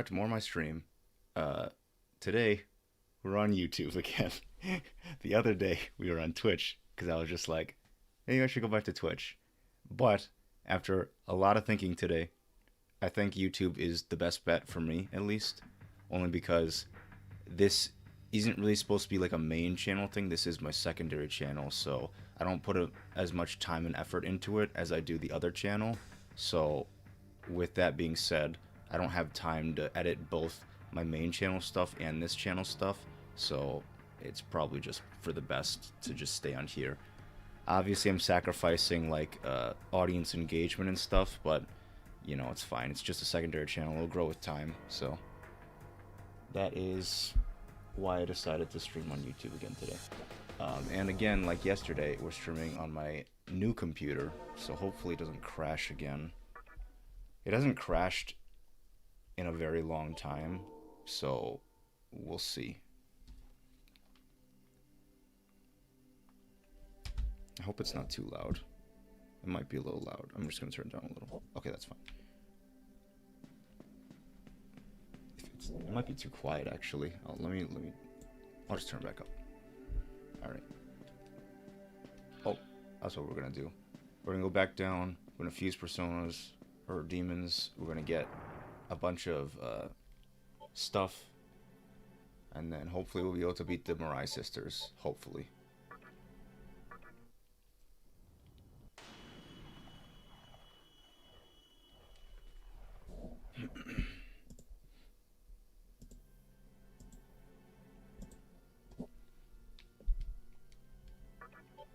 back to more of my stream. Today we're on YouTube again. The other day we were on Twitch because I was just like, maybe I should go back to Twitch. But after a lot of thinking today, I think YouTube is the best bet for me, at least, only because this isn't really supposed to be like a main channel thing. This is my secondary channel, so I don't put as much time and effort into it as I do the other channel. So with that being said, I don't have time to edit both my main channel stuff and this channel stuff, so it's probably just for the best to just stay on here. Obviously I'm sacrificing like audience engagement and stuff, but you know, it's fine. It's just a secondary channel. It'll grow with time, so that is why I decided to stream on YouTube again today. And again, like yesterday, we're streaming on my new computer, so hopefully it doesn't crash again. It hasn't crashed in a very long time, so we'll see. I hope it's not too loud. It might be a little loud. I'm just gonna turn it down a little. Okay, that's fine. It might be too quiet actually. I'll just turn it back up. All right. Oh, that's what we're gonna do. We're gonna go back down. We're gonna fuse personas or demons. We're gonna get a bunch of stuff, and then hopefully we'll be able to beat the Moirae sisters. Hopefully.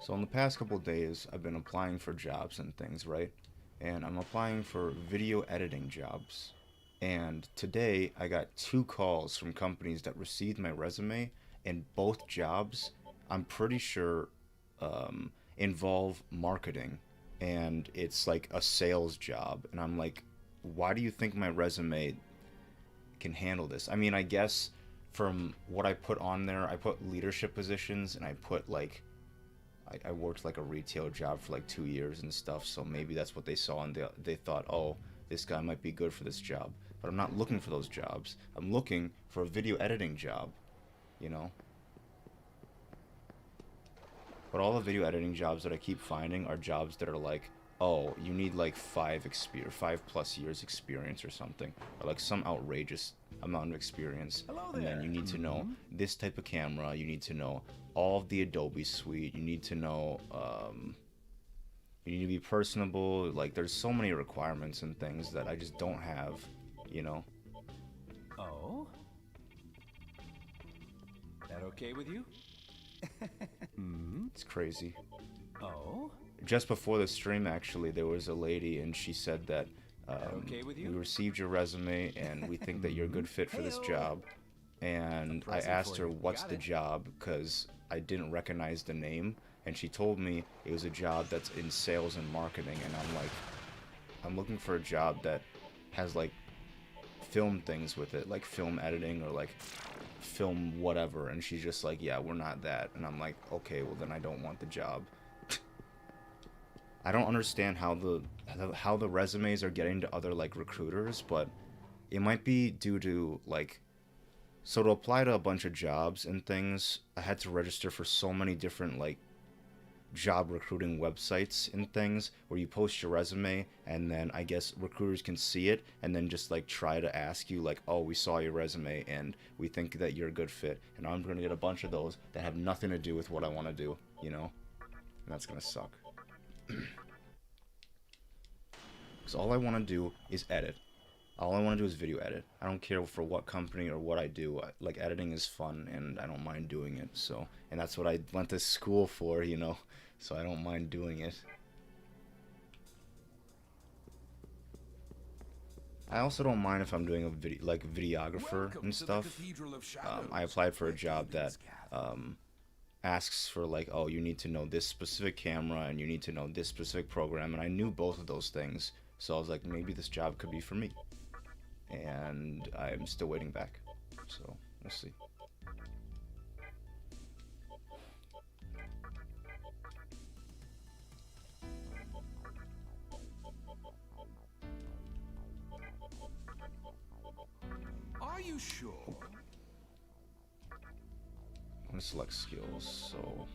So in the past couple of days, I've been applying for jobs and things, right? And I'm applying for video editing jobs. And today, I got 2 calls from companies that received my resume, and both jobs, I'm pretty sure, involve marketing. And it's like a sales job. And I'm like, why do you think my resume can handle this? I mean, I guess from what I put on there, I put leadership positions, and I put like I worked like a retail job for like 2 years and stuff, so maybe that's what they saw and they thought, oh, this guy might be good for this job. But I'm not looking for those jobs. I'm looking for a video editing job, you know? But all the video editing jobs that I keep finding are jobs that are like, oh, you need like 5+ years experience or something, or like some outrageous amount of experience. Hello and then there. you need to know this type of camera, you need to know all of the Adobe suite, you need to know, you need to be personable. Like, there's so many requirements and things that I just don't have, you know? Oh? That okay with you? It's crazy. Oh? Just before the stream, actually, there was a lady, and she said that okay with you? we received your resume, and we think that you're a good fit for this job. And I asked her, what's the job, because I didn't recognize the name, and she told me it was a job that's in sales and marketing, and I'm like, I'm looking for a job that has, like, film things with it, like film editing or, like, film whatever, and she's just like, yeah, we're not that, and I'm like, okay, well, then I don't want the job. I don't understand how the resumes are getting to other, like, recruiters, but it might be due to, like, so to apply to a bunch of jobs and things, I had to register for so many different, like, job recruiting websites and things where you post your resume, and then I guess recruiters can see it and then just, like, try to ask you, like, oh, we saw your resume and we think that you're a good fit. And I'm going to get a bunch of those that have nothing to do with what I want to do, you know? And that's going to suck. Because all I want to do is edit. All I want to do is video edit. I don't care for what company or what I do. Like, editing is fun, and I don't mind doing it. So, and that's what I went to school for, you know. So I don't mind doing it. I also don't mind if I'm doing a video, like, videographer and stuff. I applied for a job that asks for, like, oh, you need to know this specific camera and you need to know this specific program, and I knew both of those things. So I was like, maybe this job could be for me. And I'm still waiting back, so we'll see. you sure? I'm gonna select skills, so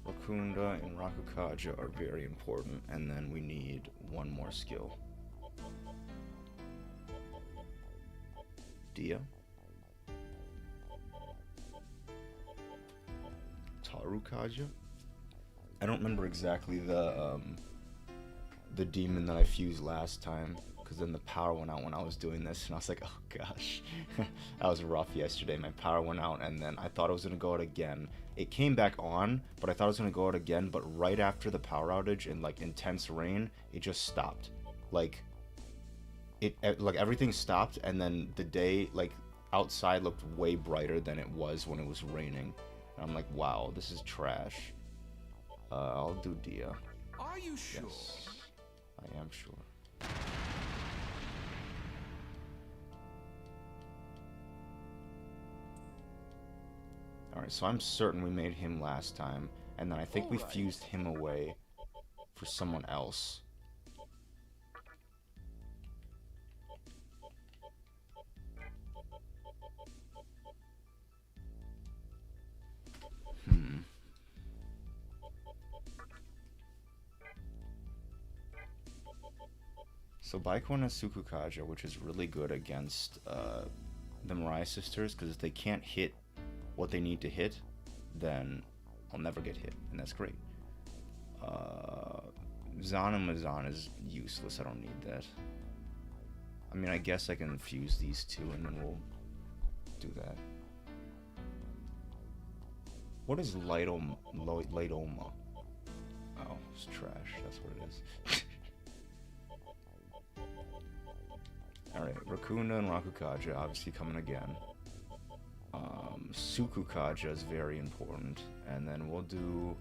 Rakunda and Rakukaja are very important, and then we need one more skill. Dia. Tarukaja? I don't remember exactly the demon that I fused last time, because then the power went out when I was doing this, and I was like, oh gosh. That was rough yesterday. My power went out, and then I thought it was going to go out again. It came back on, but I thought it was going to go out again, but right after the power outage and like intense rain, it just stopped. Like everything stopped, and then the day, like, outside looked way brighter than it was when it was raining. And I'm like, wow, this is trash. I'll do Dia. Are you sure? Yes, I am sure. Alright, so I'm certain we made him last time, and then I think we fused him away for someone else. So Baikon has Sukukaja, which is really good against the Moirae sisters, because if they can't hit what they need to hit, then I'll never get hit, and that's great. Zan and Mazan is useless, I don't need that. I mean, I guess I can fuse these two, and then we'll do that. What is Lightoma? Oh, it's trash, that's what it is. Alright, Rakuna and Rakukaja obviously coming again. Sukukaja is very important. And then we'll do...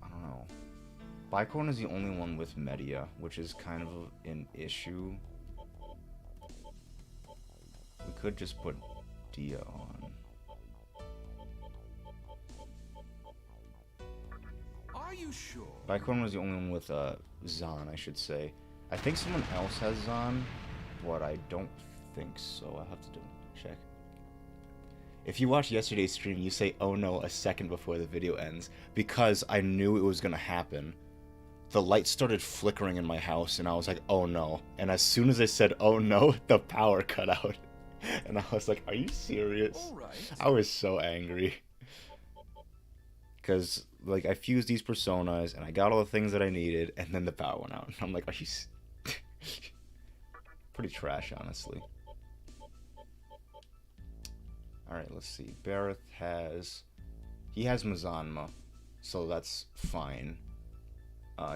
I don't know. Baikon is the only one with Media, which is kind of an issue. We could just put Dia on. Are you sure? Baikon was the only one with Zan, I should say. I think someone else has Zan, but I don't think so. I'll have to check. If you watched yesterday's stream, you say, oh no, a second before the video ends, because I knew it was going to happen. The light started flickering in my house, and I was like, oh no. And as soon as I said, oh no, the power cut out. And I was like, are you serious? All right. I was so angry. Because, like, I fused these personas, and I got all the things that I needed, and then the power went out. And I'm like, are you... Pretty trash, honestly. Alright, let's see. Bareth has... He has Mazanma, so that's fine.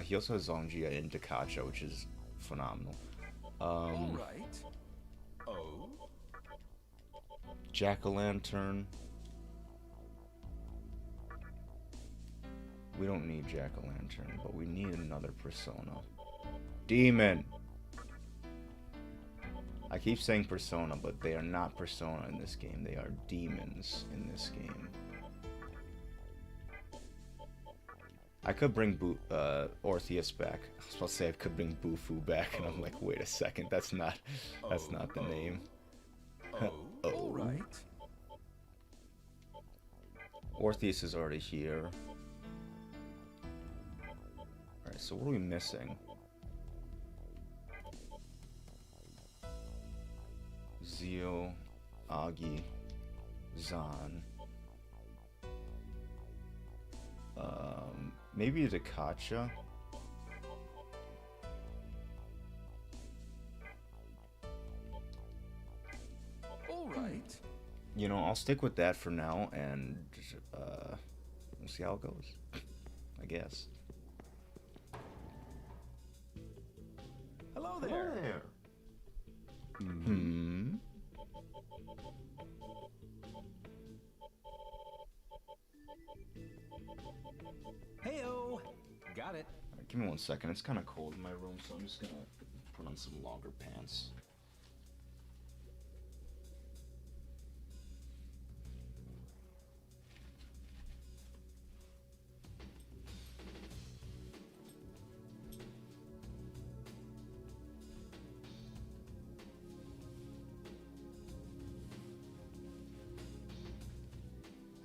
He also has Zongjia and Dakacha, which is phenomenal. All right. Oh? Jack-o'-lantern. We don't need Jack-o'-lantern, but we need another persona. Demon! I keep saying persona, but they are not persona in this game. They are demons in this game. I could bring Orpheus back. I was about to say I could bring Bufu back, and I'm like, wait a second, that's not the name. Oh, all right. Orpheus is already here. Alright, so what are we missing? Zio, Agi, Zan. Maybe Dakacha. All right. You know, I'll stick with that for now, and we'll see how it goes. I guess. Hello there. Heyo. Got it. Alright, give me 1 second. It's kind of cold in my room, so I'm just gonna put on some longer pants.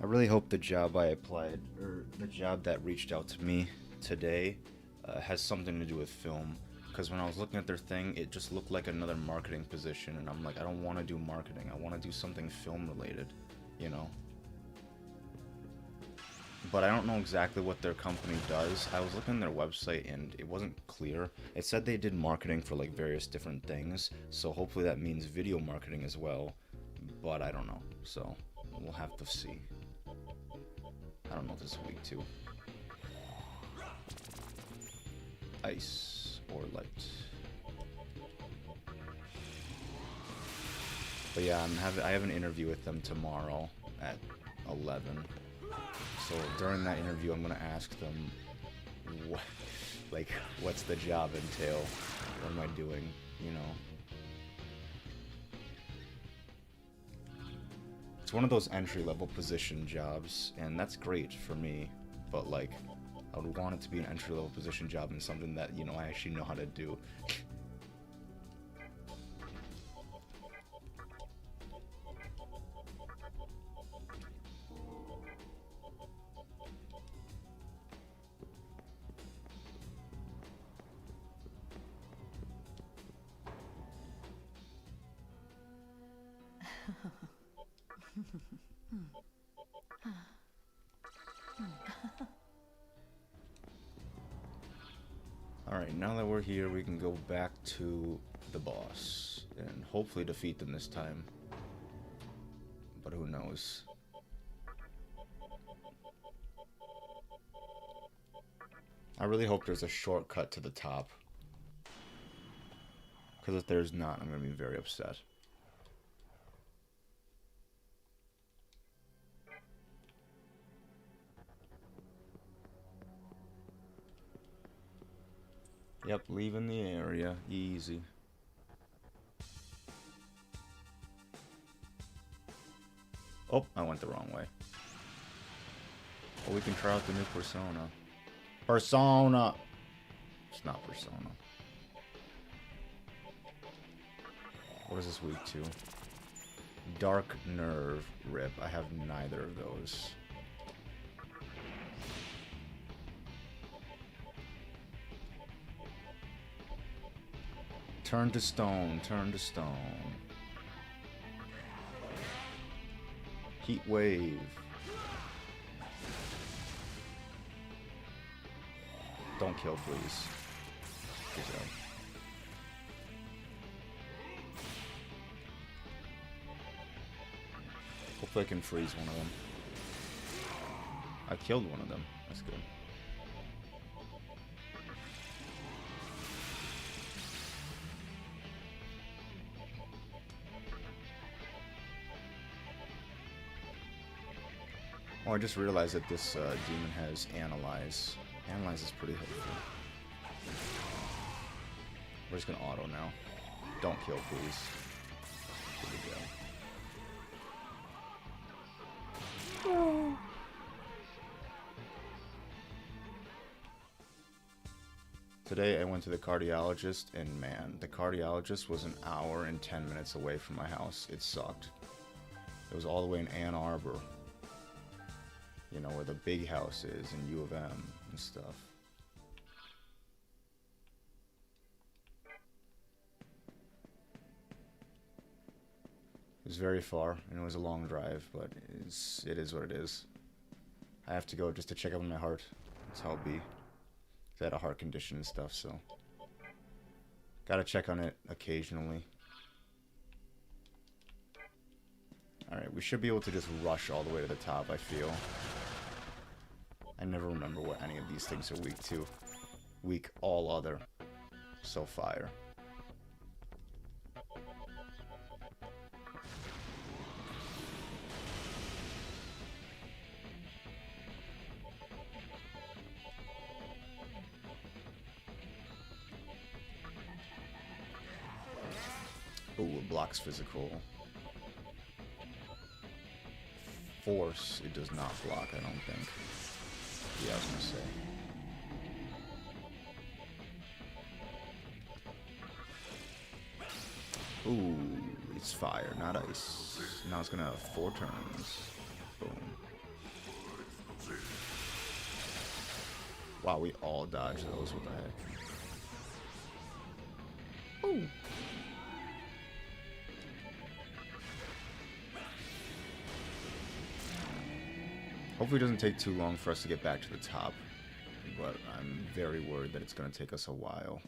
really hope the job I applied, or the job that reached out to me today, has something to do with film. Because when I was looking at their thing, it just looked like another marketing position, and I'm like, I don't want to do marketing. I want to do something film related, you know? But I don't know exactly what their company does. I was looking at their website and it wasn't clear. It said they did marketing for like various different things, so hopefully that means video marketing as well. But I don't know, so we'll have to see. I don't know if this is week 2. Ice or light. But yeah, I have an interview with them tomorrow at 11. So during that interview, I'm gonna ask them, what's the job entail? What am I doing? You know. It's one of those entry-level position jobs, and that's great for me. But like, I would want it to be an entry-level position job and something that, you know, I actually know how to do. Alright, now that we're here, we can go back to the boss and hopefully defeat them this time. But who knows? I really hope there's a shortcut to the top. Because if there's not, I'm going to be very upset. Yep, leaving the area. Easy. Oh, I went the wrong way. Well, we can try out the new Persona. Persona! It's not Persona. What is this week 2? Dark Nerve Rip. I have neither of those. Turn to stone, turn to stone. Heat wave. Don't kill, please. Good job. Hopefully I can freeze one of them. I killed one of them. That's good. Oh, I just realized that this demon has Analyze. Analyze is pretty helpful. We're just gonna auto now. Don't kill, please. Good to go. Today I went to the cardiologist, and man, the cardiologist was an hour and 10 minutes away from my house. It sucked. It was all the way in Ann Arbor. You know, where the big house is in U of M and stuff. It was very far, and it was a long drive, but it is what it is. I have to go just to check up on my heart. That's how it'll be. I had a heart condition and stuff, so gotta check on it occasionally. Alright, we should be able to just rush all the way to the top, I feel. I never remember what any of these things are weak to. Weak all other. So fire. Ooh, it blocks physical. Force, it does not block, I don't think. Yeah, I was gonna say. Ooh, it's fire, not ice. Now it's gonna have 4 turns. Boom. Wow, we all dodged those. What the heck? Ooh. Hopefully it doesn't take too long for us to get back to the top. But I'm very worried that it's going to take us a while.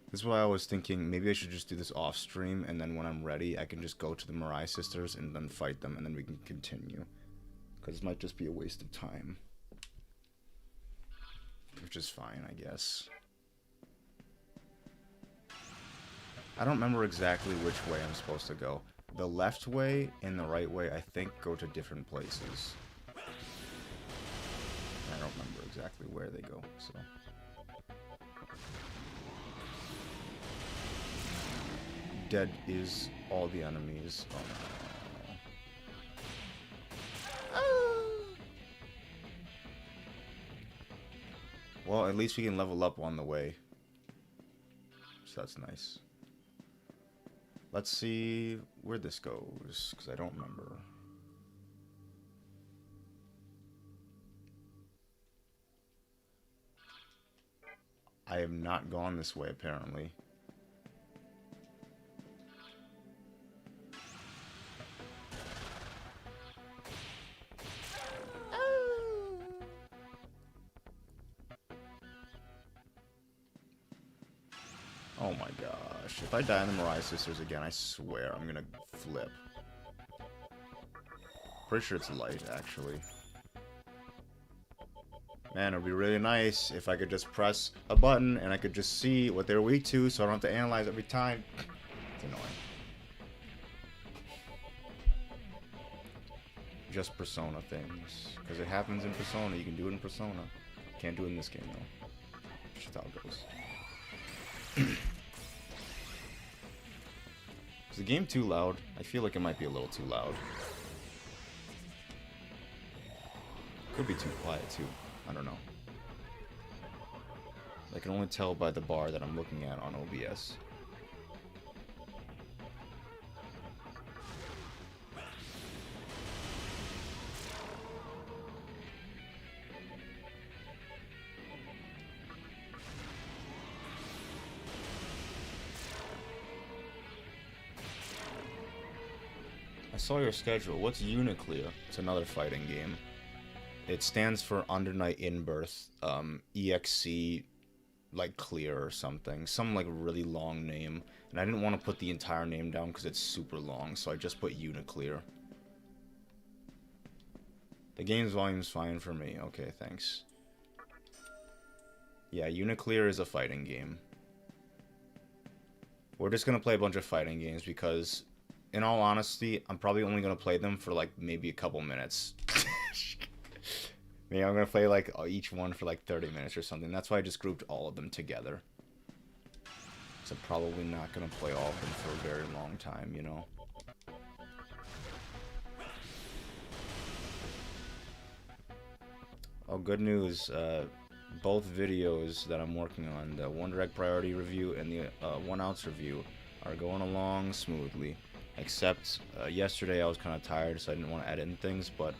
This is why I was thinking maybe I should just do this off stream, and then when I'm ready I can just go to the Moirae sisters and then fight them, and then we can continue. Because it might just be a waste of time. Which is fine, I guess. I don't remember exactly which way I'm supposed to go. The left way and the right way, I think, go to different places. I don't remember exactly where they go, so... Dead is all the enemies. Oh. Well, at least we can level up on the way. So that's nice. Let's see where this goes, because I don't remember. I have not gone this way, apparently. Oh my gosh. If I die in the Moirae sisters again, I swear I'm gonna flip. Pretty sure it's light, actually. Man, it'd be really nice if I could just press a button and I could just see what they're weak to so I don't have to analyze every time. It's annoying. Just Persona things. Because it happens in Persona. You can do it in Persona. Can't do it in this game, though. That's just how it goes. Is the game too loud? I feel like it might be a little too loud. Could be too quiet, too. I don't know. I can only tell by the bar that I'm looking at on OBS. I saw your schedule. What's Uniclear? It's another fighting game. It stands for Under Night In Birth, EXC, like clear or something. Some like really long name. And I didn't want to put the entire name down because it's super long, so I just put Uniclear. The game's volume's fine for me. Okay, thanks. Yeah, Uniclear is a fighting game. We're just gonna play a bunch of fighting games because, in all honesty, I'm probably only gonna play them for like maybe a couple minutes. Maybe I'm gonna play like each one for like 30 minutes or something. That's why I just grouped all of them together. So I'm probably not gonna play all of them for a very long time, you know. Oh, good news. Both videos that I'm working on, the One Direct Priority review and the 1 ounce review, are going along smoothly. Except yesterday I was kind of tired, so I didn't want to edit in things, but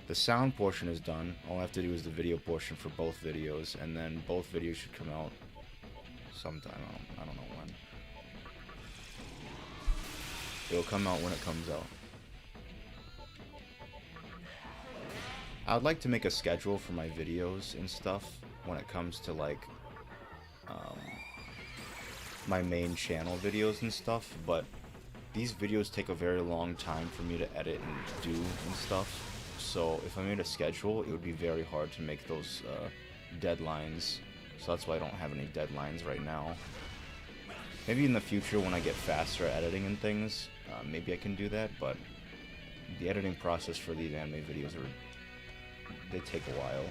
the sound portion is done. All I have to do is the video portion for both videos, and then both videos should come out sometime. I don't know when. It'll come out when it comes out. I would like to make a schedule for my videos and stuff when it comes to like my main channel videos and stuff, but these videos take a very long time for me to edit and do and stuff. So if I made a schedule, it would be very hard to make those deadlines. So that's why I don't have any deadlines right now. Maybe in the future when I get faster at editing and things, maybe I can do that, but the editing process for these anime videos they take a while.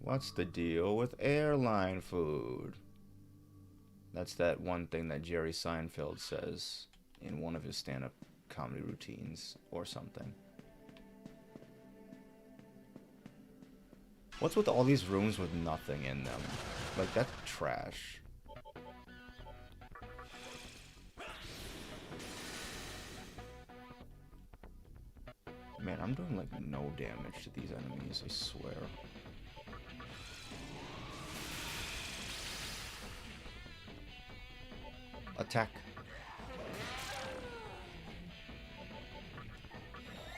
What's the deal with airline food? That's that one thing that Jerry Seinfeld says in one of his stand-up comedy routines or something. What's with all these rooms with nothing in them? Like, that's trash. Man, I'm doing like no damage to these enemies, I swear. Attack.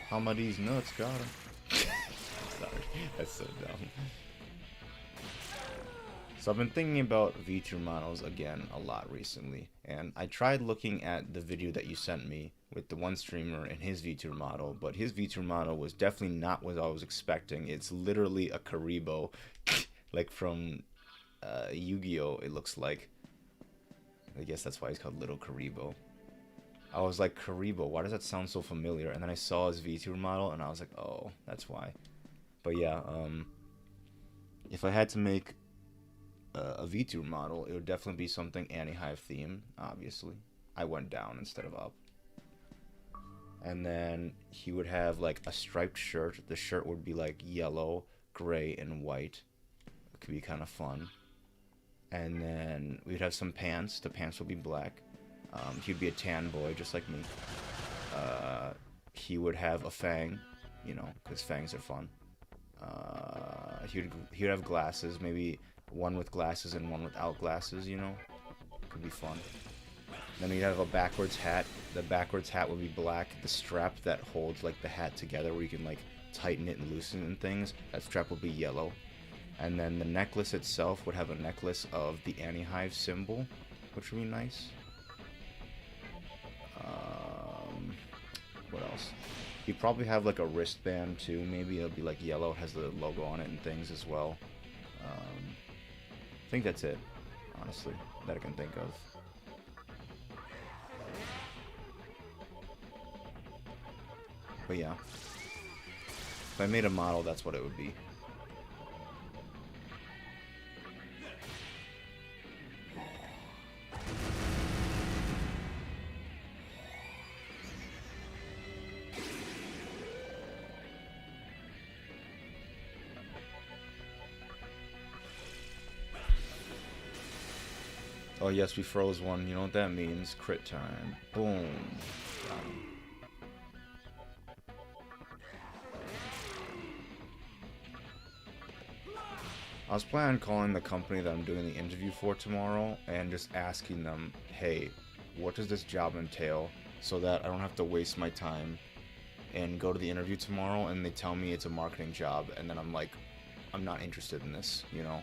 How am I these nuts? Got him. Sorry, that's so dumb. So I've been thinking about VTuber models again a lot recently, and I tried looking at the video that you sent me with the one streamer and his VTuber model, but his VTuber model was definitely not what I was expecting. It's literally a Karibo, like from Yu-Gi-Oh! It looks like. I guess that's why he's called Little Karibo. I was like, Karibo, why does that sound so familiar? And then I saw his VTuber model, and I was like, oh, that's why. But yeah, if I had to make a VTuber model, it would definitely be something AniHive theme, obviously. I went down instead of up. And then he would have like a striped shirt. The shirt would be like yellow, gray, and white. It could be kind of fun. And then we'd have some pants. The pants would be black. He'd be a tan boy, just like me. He would have a fang, you know, because fangs are fun. He would have glasses, maybe one with glasses and one without glasses, you know. Could be fun. Then he'd have a backwards hat. The backwards hat would be black. The strap that holds like the hat together, where you can like tighten it and loosen it and things, that strap would be yellow. And then the necklace itself would have a necklace of the AniHive symbol, which would be nice. What else? He'd probably have like a wristband too. Maybe it'll be like yellow, has the logo on it and things as well. I think that's it, honestly, that I can think of. But yeah, if I made a model, that's what it would be. Oh yes, we froze one. You know what that means? Crit time. Boom. I was planning on calling the company that I'm doing the interview for tomorrow and just asking them, hey, what does this job entail, so that I don't have to waste my time and go to the interview tomorrow and they tell me it's a marketing job and then I'm like, I'm not interested in this, you know?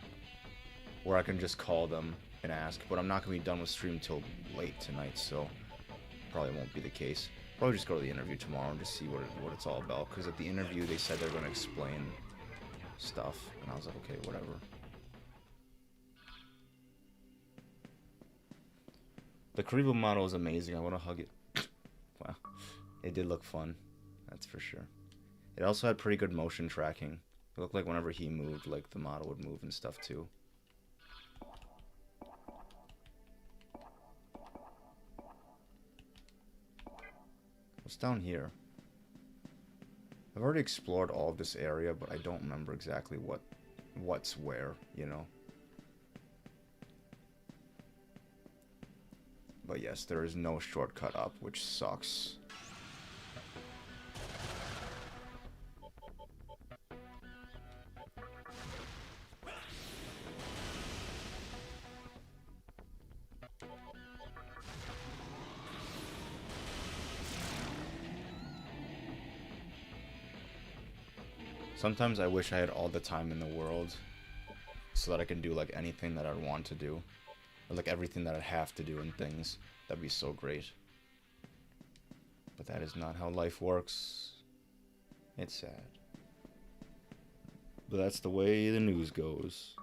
Or I can just call them and ask, but I'm not going to be done with stream till late tonight, so probably won't be the case. Probably just go to the interview tomorrow and just see what it's all about, because at the interview they said they're going to explain stuff, and I was like, okay, whatever. The Karibo model is amazing. I want to hug it. Wow, it did look fun, that's for sure. It also had pretty good motion tracking. It looked like whenever he moved, like the model would move and stuff too. What's down here? I've already explored all of this area, but I don't remember exactly what's where, you know? But yes, there is no shortcut up, which sucks. Sometimes I wish I had all the time in the world so that I can do like anything that I'd want to do. Or like everything that I'd have to do and things. That'd be so great. But that is not how life works. It's sad. But that's the way the news goes.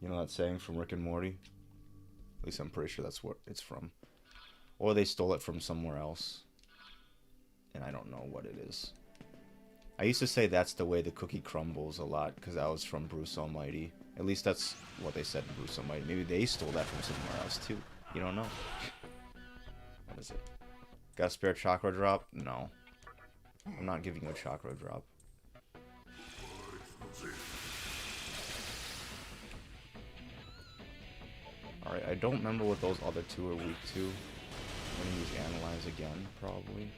You know that saying from Rick and Morty? At least I'm pretty sure that's what it's from. Or they stole it from somewhere else. And I don't know what it is. I used to say that's the way the cookie crumbles a lot, because that was from Bruce Almighty. At least that's what they said in Bruce Almighty. Maybe they stole that from somewhere else too. You don't know. What is it? Got a spare chakra drop? No. I'm not giving you a chakra drop. I don't remember what those other two are weak to. I'm gonna use Analyze again, probably.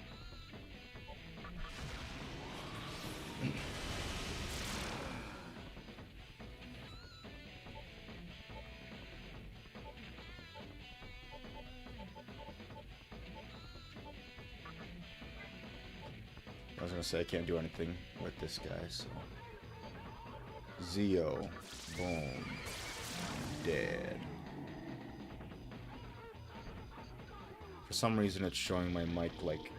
I was gonna say I can't do anything with this guy, so. Zeo. Boom. Dead. For some reason it's showing my mic like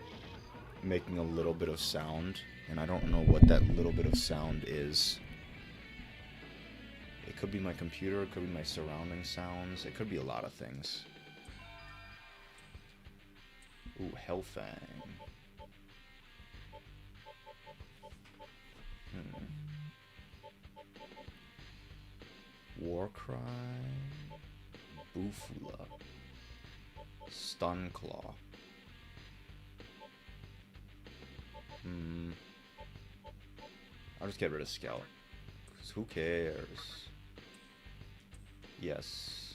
making a little bit of sound, and I don't know what that little bit of sound is. It could be my computer, it could be my surrounding sounds, it could be a lot of things. Ooh, Hellfang. Warcry, Bufula, Stunclaw. I'll just get rid of Scout, 'cause who cares? Yes.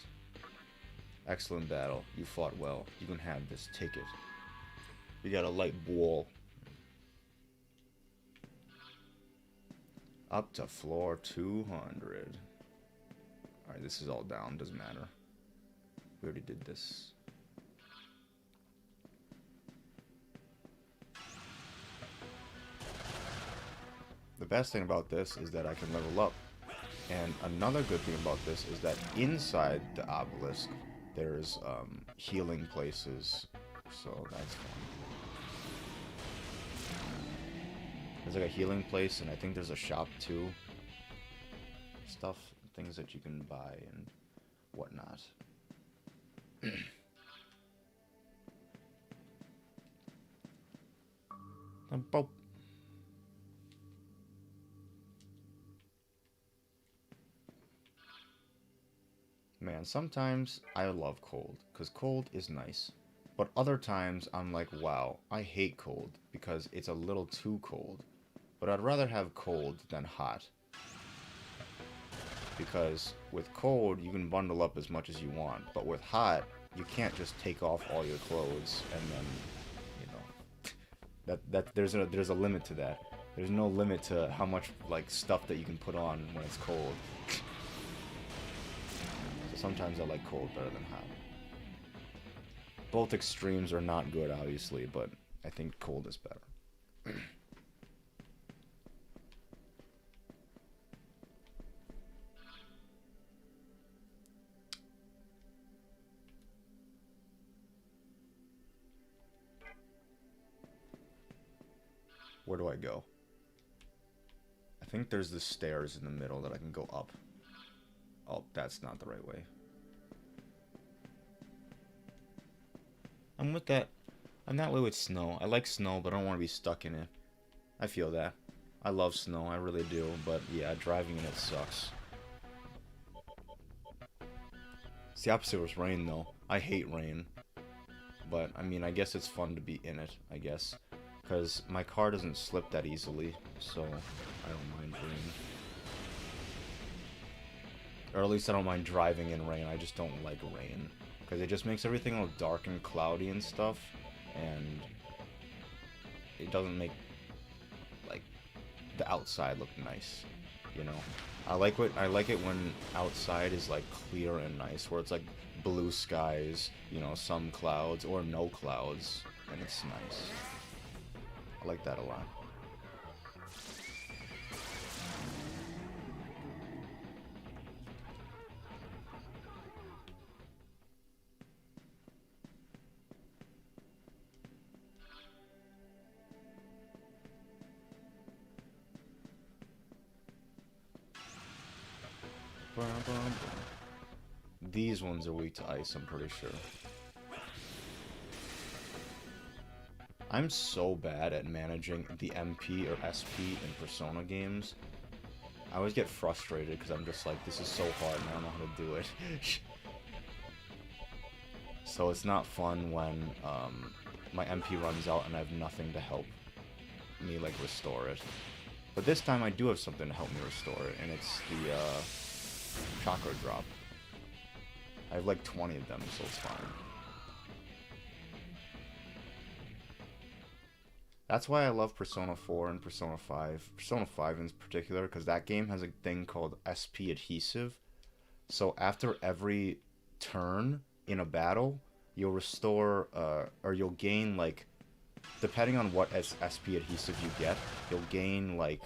Excellent battle. You fought well. You can have this. Take it. You got a light ball. Up to floor 200. Alright, this is all down, doesn't matter. We already did this. The best thing about this is that I can level up. And another good thing about this is that inside the obelisk, there's healing places. So that's fun. There's like a healing place, and I think there's a shop too. Stuff. Things that you can buy and whatnot. Man, sometimes I love cold, because cold is nice. But other times I'm like, wow, I hate cold, because it's a little too cold. But I'd rather have cold than hot. Because with cold, you can bundle up as much as you want. But with hot, you can't just take off all your clothes and then, you know, there's a limit to that. There's no limit to how much like stuff that you can put on when it's cold. So sometimes I like cold better than hot. Both extremes are not good, obviously, but I think cold is better. Where do I go? I think there's the stairs in the middle that I can go up. Oh, that's not the right way. I'm that way with snow. I like snow, but I don't want to be stuck in it. I feel that. I love snow, I really do, but yeah, driving in it sucks. It's the opposite with rain, though. I hate rain. But, I mean, I guess it's fun to be in it, I guess. Because my car doesn't slip that easily, so I don't mind rain. Or at least I don't mind driving in rain, I just don't like rain. Because it just makes everything all dark and cloudy and stuff, and it doesn't make, like, the outside look nice, you know? I like it when outside is, like, clear and nice, where it's, like, blue skies, you know, some clouds, or no clouds, and it's nice. I like that a lot. These ones are weak to ice, I'm pretty sure. I'm so bad at managing the MP or SP in Persona games. I always get frustrated because I'm just like, this is so hard and I don't know how to do it. So it's not fun when my MP runs out and I have nothing to help me like restore it. But this time I do have something to help me restore it, and it's the chakra drop. I have like 20 of them, so it's fine. That's why I love Persona 4 and Persona 5. Persona 5 in particular, because that game has a thing called SP adhesive. So after every turn in a battle, you'll restore, or you'll gain, like, depending on what SP adhesive you get, you'll gain, like,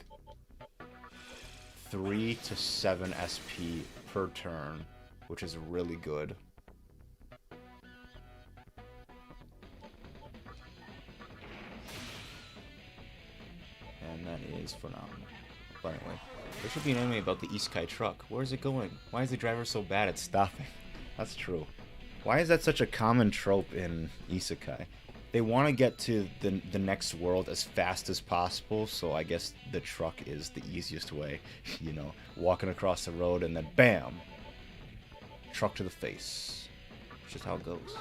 3 to 7 SP per turn, which is really good. And that is phenomenal. But anyway, there should be an anime about the Isekai truck. Where is it going? Why is the driver so bad at stopping? That's true. Why is that such a common trope in Isekai? They want to get to the next world as fast as possible, so I guess the truck is the easiest way. You know, walking across the road and then BAM! Truck to the face. It's just how it goes.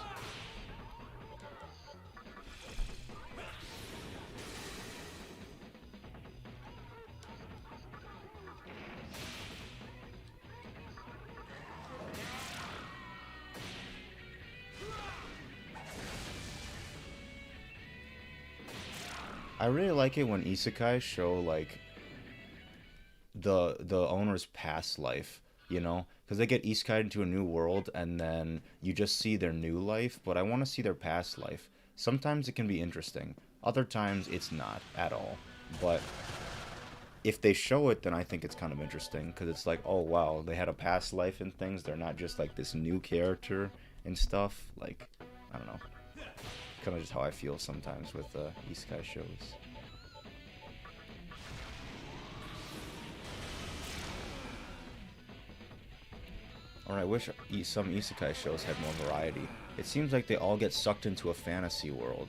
I really like it when isekai show like the owner's past life, you know, because they get isekai into a new world and then you just see their new life, but I want to see their past life. Sometimes it can be interesting, other times it's not at all. But if they show it, then I think it's kind of interesting because it's like, oh wow, they had a past life and things. They're not just like this new character and stuff. Like, I don't know. Kind of just how I feel sometimes with isekai shows. Or I wish some isekai shows had more variety. It seems like they all get sucked into a fantasy world,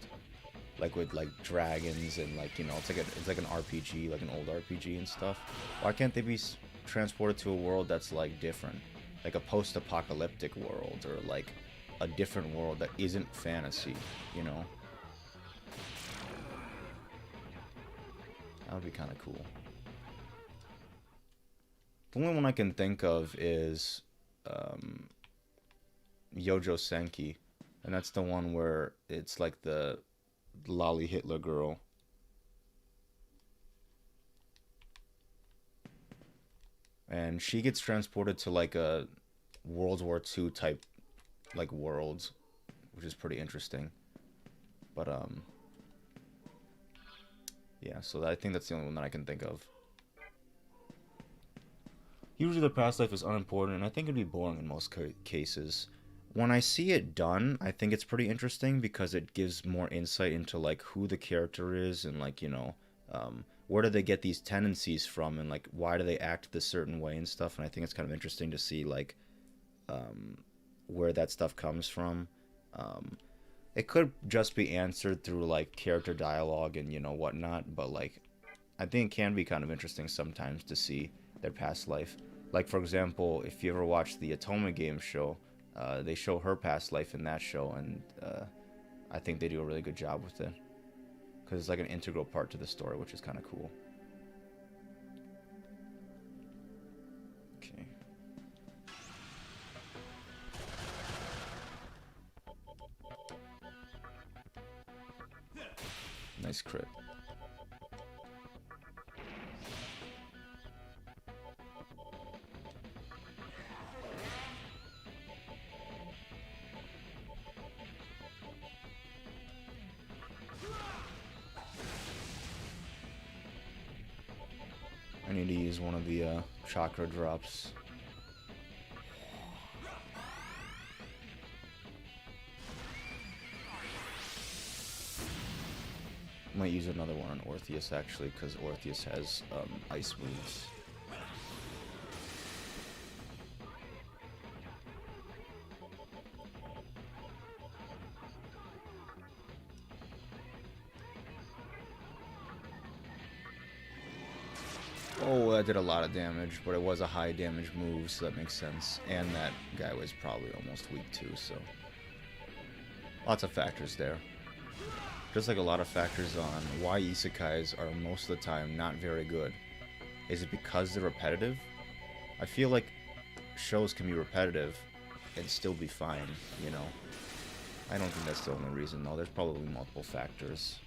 like with like dragons and like, you know, it's like an RPG, like an old RPG and stuff. Why can't they be transported to a world that's like different, like a post-apocalyptic world or like a different world that isn't fantasy, you know? That would be kind of cool. The only one I can think of is Yojo Senki, and that's the one where it's like the lolly Hitler girl. And she gets transported to like a World War II type like worlds, which is pretty interesting. But yeah, so I think that's the only one that I can think of. Usually the past life is unimportant, and I think it'd be boring in most cases. When I see it done, I think it's pretty interesting because it gives more insight into like who the character is and like, you know, where do they get these tendencies from and like why do they act this certain way and stuff. And I think it's kind of interesting to see like where that stuff comes from. It could just be answered through like character dialogue and, you know, whatnot, but like I think it can be kind of interesting sometimes to see their past life. Like, for example, if you ever watch the Atoma game show, they show her past life in that show, and I think they do a really good job with it because it's like an integral part to the story, which is kind of cool. Okay. Nice crit. I need to use one of the chakra drops. Might use another one on Orpheus actually, because Orpheus has ice moves. Oh, that did a lot of damage, but it was a high damage move, so that makes sense. And that guy was probably almost weak too, so lots of factors there. Just like a lot of factors on why isekais are most of the time not very good. Is it because they're repetitive? I feel like shows can be repetitive, it'd still be fine, you know. I don't think that's the only reason, though. There's probably multiple factors.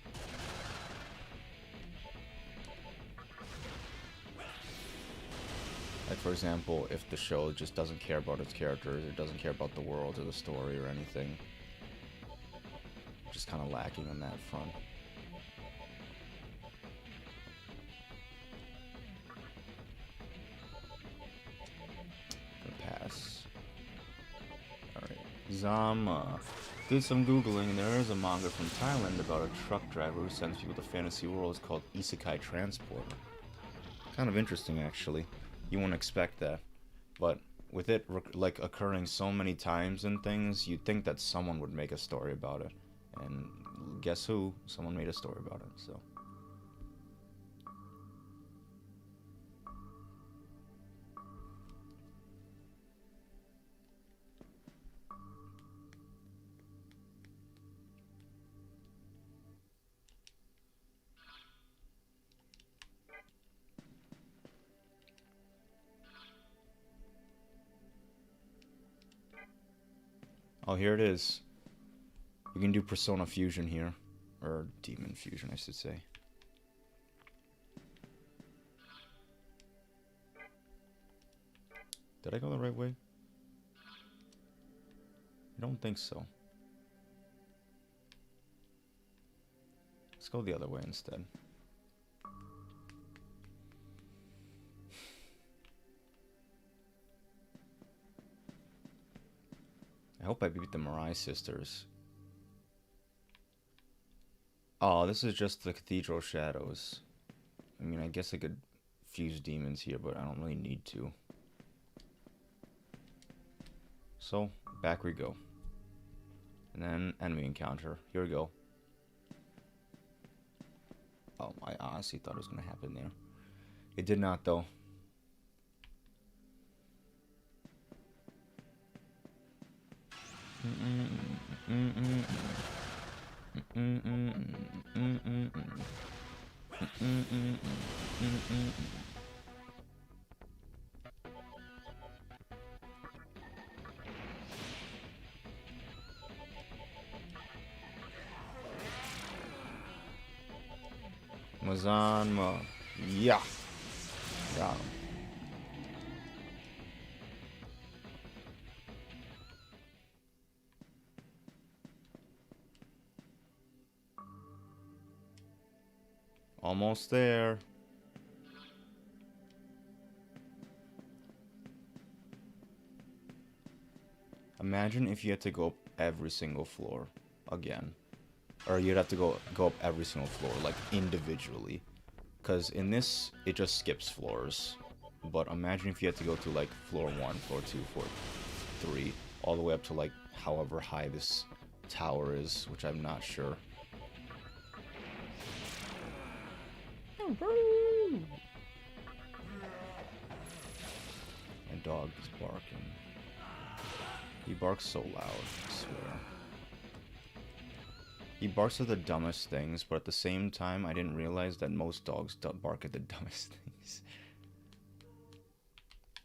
Like, for example, if the show just doesn't care about its characters, it doesn't care about the world or the story or anything. Just kind of lacking on that front. Gonna pass. Alright. Zama. Did some googling, and there is a manga from Thailand about a truck driver who sends people to fantasy worlds called Isekai Transporter. Kind of interesting, actually. You wouldn't expect that. But with it, like, occurring so many times and things, you'd think that someone would make a story about it. And guess who? Someone made a story about it, so... Oh, here it is. We can do Persona Fusion here. Or Demon Fusion, I should say. Did I go the right way? I don't think so. Let's go the other way instead. I hope I beat the Moirae sisters. Oh, this is just the Cathedral Shadows. I mean, I guess I could fuse demons here, but I don't really need to. So, back we go. And then, enemy encounter. Here we go. Oh, I honestly thought it was going to happen there. It did not, though. Mazanma. Yeah. Got him. Almost there. Imagine if you had to go up every single floor again. Or you'd have to go up every single floor, like, individually. Because in this, it just skips floors. But imagine if you had to go to, like, floor 1, floor 2, floor 3, all the way up to, like, however high this tower is, which I'm not sure. My dog is barking. He barks so loud, I swear. He barks at the dumbest things, but at the same time, I didn't realize that most dogs bark at the dumbest things.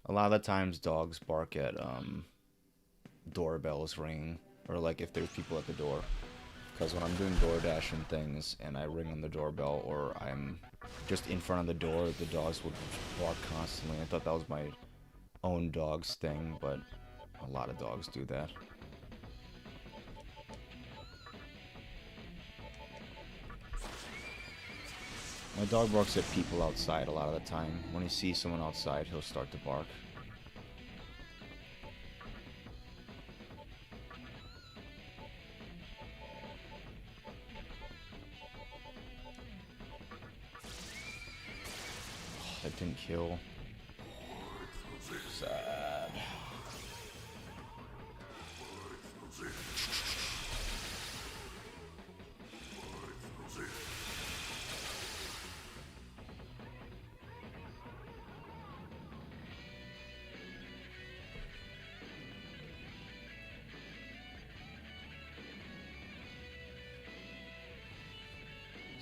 A lot of the times, dogs bark at, doorbells ringing, or, like, if there's people at the door. Because when I'm doing DoorDash and things, and I ring on the doorbell, or I'm just in front of the door, the dogs would bark constantly. I thought that was my own dog's thing, but a lot of dogs do that. My dog barks at people outside a lot of the time. When he sees someone outside, he'll start to bark. Oh, that didn't kill. Sad.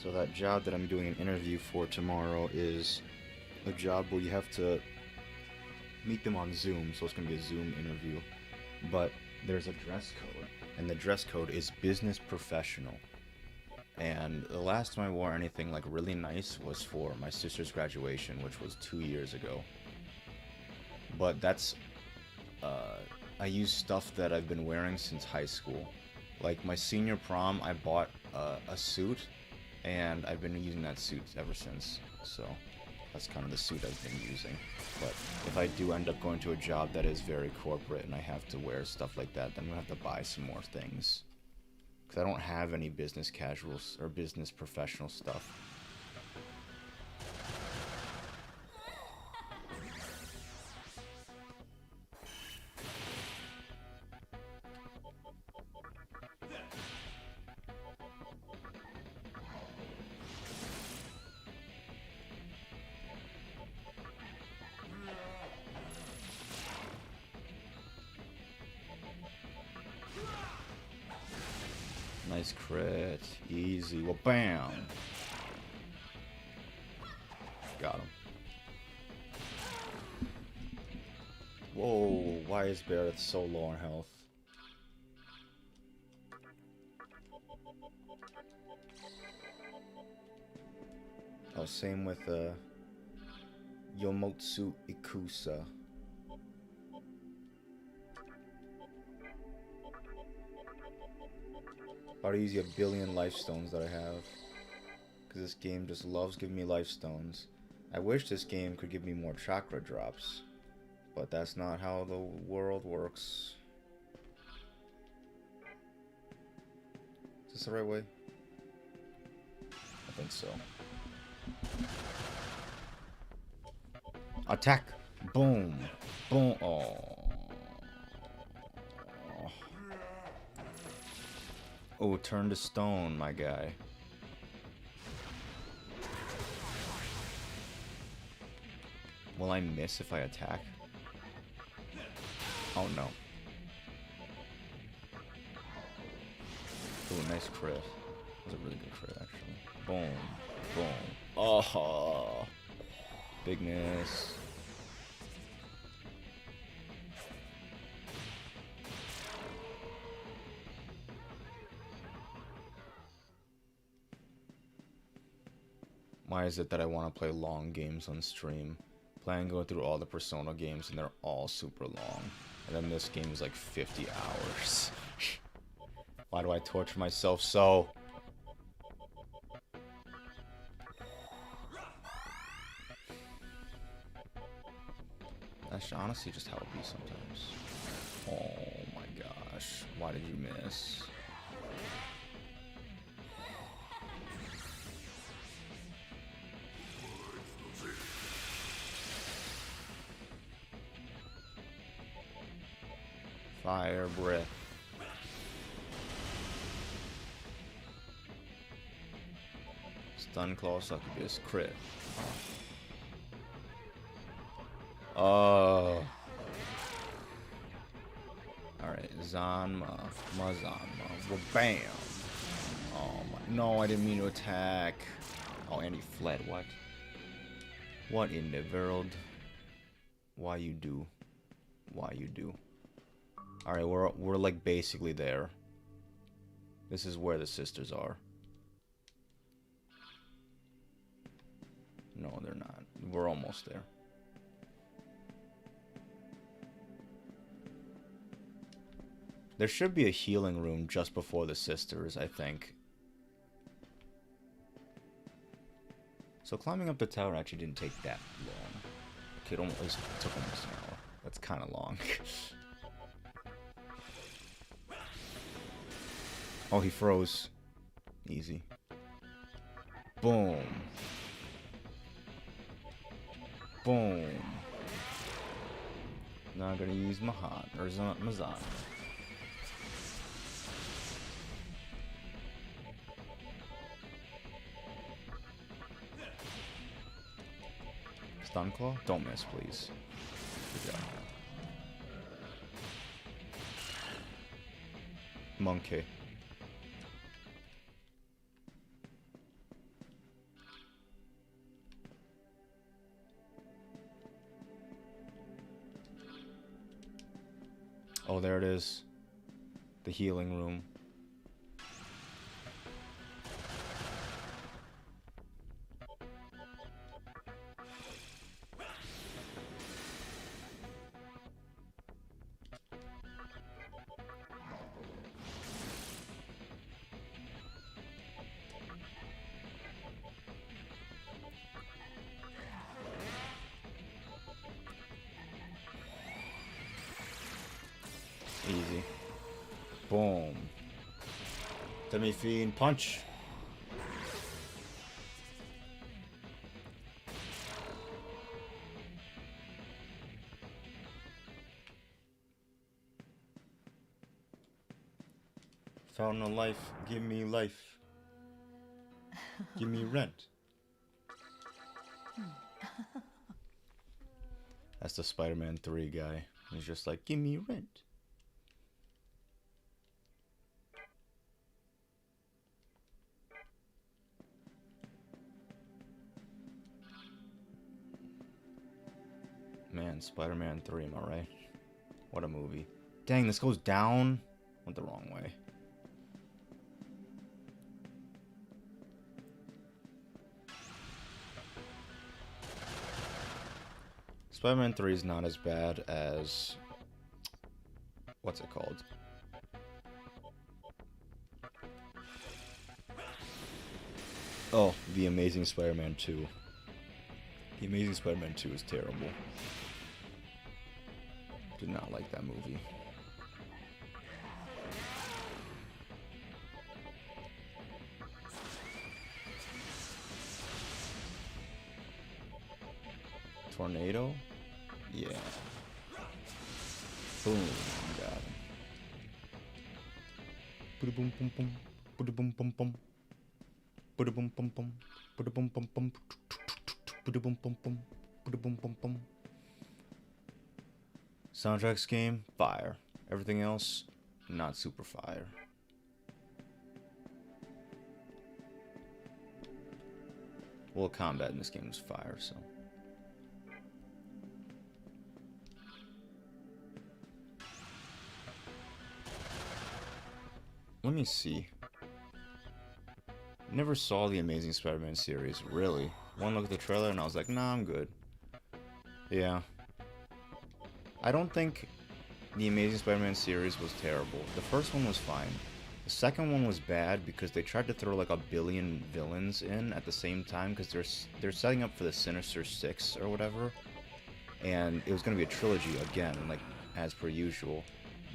So that job that I'm doing an interview for tomorrow is a job where you have to meet them on Zoom, so it's going to be a Zoom interview. but there's a dress code, and the dress code is business professional. And the last time I wore anything like really nice was for my sister's graduation, which was 2 years ago. But that's, I use stuff that I've been wearing since high school. Like my senior prom, I bought a suit, and I've been using that suit ever since. So that's kind of the suit I've been using. But if I do end up going to a job that is very corporate and I have to wear stuff like that, then I'm gonna have to buy some more things. Because I don't have any business casuals or business professional stuff. Nice crit. Easy. Well, bam. Got him. Whoa, why is Barrett so low on health? Oh, same with Yomotsu Ikusa. About to use the 1,000,000,000 life stones that I have. Because this game just loves giving me life stones. I wish this game could give me more chakra drops. But that's not how the world works. Is this the right way? I think so. Attack! Boom! Boom! Oh. Oh, turn to stone, my guy. Will I miss if I attack? Oh no. Ooh, nice crit. That was a really good crit, actually. Boom. Boom. Oh. Big miss. Why is it that I want to play long games on stream? Plan going through all the Persona games and they're all super long. And then this game is like 50 hours. Why do I torture myself so? That's honestly just how it be sometimes. Oh my gosh. Why did you miss? Fire breath. Stun claw succubus crit. Oh. Alright, Zanma. Mazanma. Well, bam. Oh my. No, I didn't mean to attack. Oh, and he fled. What? What in the world? Why you do? Why you do? Alright, we're like basically there. This is where the sisters are. No, they're not. We're almost there. There should be a healing room just before the sisters, I think. So climbing up the tower actually didn't take that long. Okay, it almost took almost an hour. That's kind of long. Oh, he froze. Easy. Boom. Boom. Now I'm gonna use Mahan, or Mazan. Stun Claw? Don't miss, please. Good job. Monkey. Oh, there it is. The healing room. Easy. Boom. Demi-fiend punch. Fountain of life, give me life. Give me rent. That's the Spider-Man 3 guy. He's just like, give me rent. Man, Spider-Man 3, am I right? What a movie. Dang, this goes down. Went the wrong way. Spider-Man 3 is not as bad as... What's it called? Oh, The Amazing Spider-Man 2. The Amazing Spider-Man 2 is terrible. Did not like that movie. Tornado? Yeah. Boom. Got him. Boom boom boom boom. Boom boom boom. Boom boom boom boom. Boom boom boom boom. Boom boom boom boom. Boom boom boom. Soundtrack scheme, fire. Everything else, not super fire. Well, combat in this game is fire, so. Let me see. Never saw the Amazing Spider-Man series, really. One look at the trailer and I was like, nah, I'm good. Yeah. I don't think the Amazing Spider-Man series was terrible. The first one was fine. The second one was bad because they tried to throw like a billion villains in at the same time because they're setting up for the Sinister Six or whatever. And it was going to be a trilogy again, like as per usual.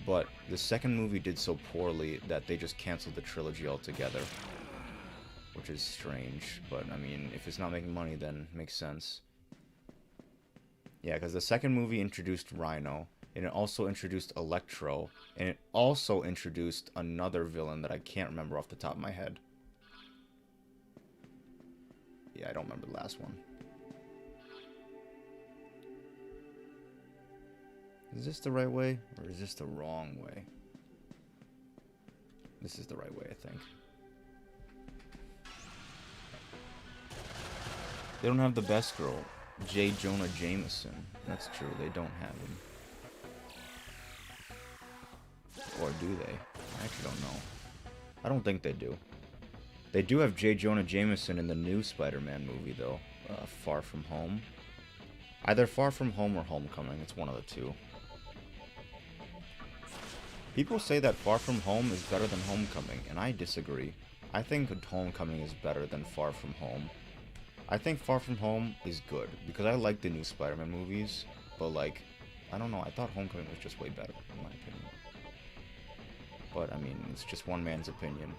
But the second movie did so poorly that they just canceled the trilogy altogether. Which is strange, but I mean, if it's not making money, then it makes sense. Yeah, because the second movie introduced Rhino, and it also introduced Electro, and it also introduced another villain that I can't remember off the top of my head. Yeah, I don't remember the last one. Is this the right way, or is this the wrong way? This is the right way, I think. They don't have the best girl, J. Jonah Jameson. That's true, they don't have him. Or do they? I actually don't know. I don't think they do. They do have J. Jonah Jameson in the new Spider-Man movie, though. Far From Home. Either Far From Home or Homecoming. It's one of the two. People say that Far From Home is better than Homecoming, and I disagree. I think Homecoming is better than Far From Home. I think Far From Home is good, because I like the new Spider-Man movies, but like, I don't know, I thought Homecoming was just way better, in my opinion. But, I mean, it's just one man's opinion.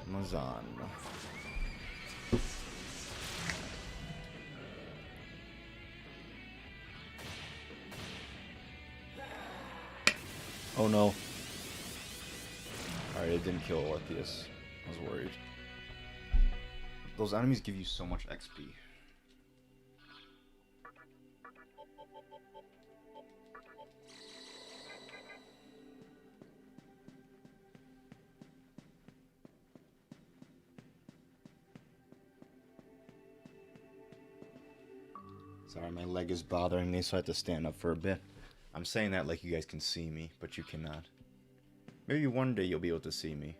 Mazan. Oh no. Alright, it didn't kill Orpheus. I was worried. Those enemies give you so much XP. Sorry, my leg is bothering me, so I have to stand up for a bit. I'm saying that like you guys can see me, but you cannot. Maybe one day you'll be able to see me.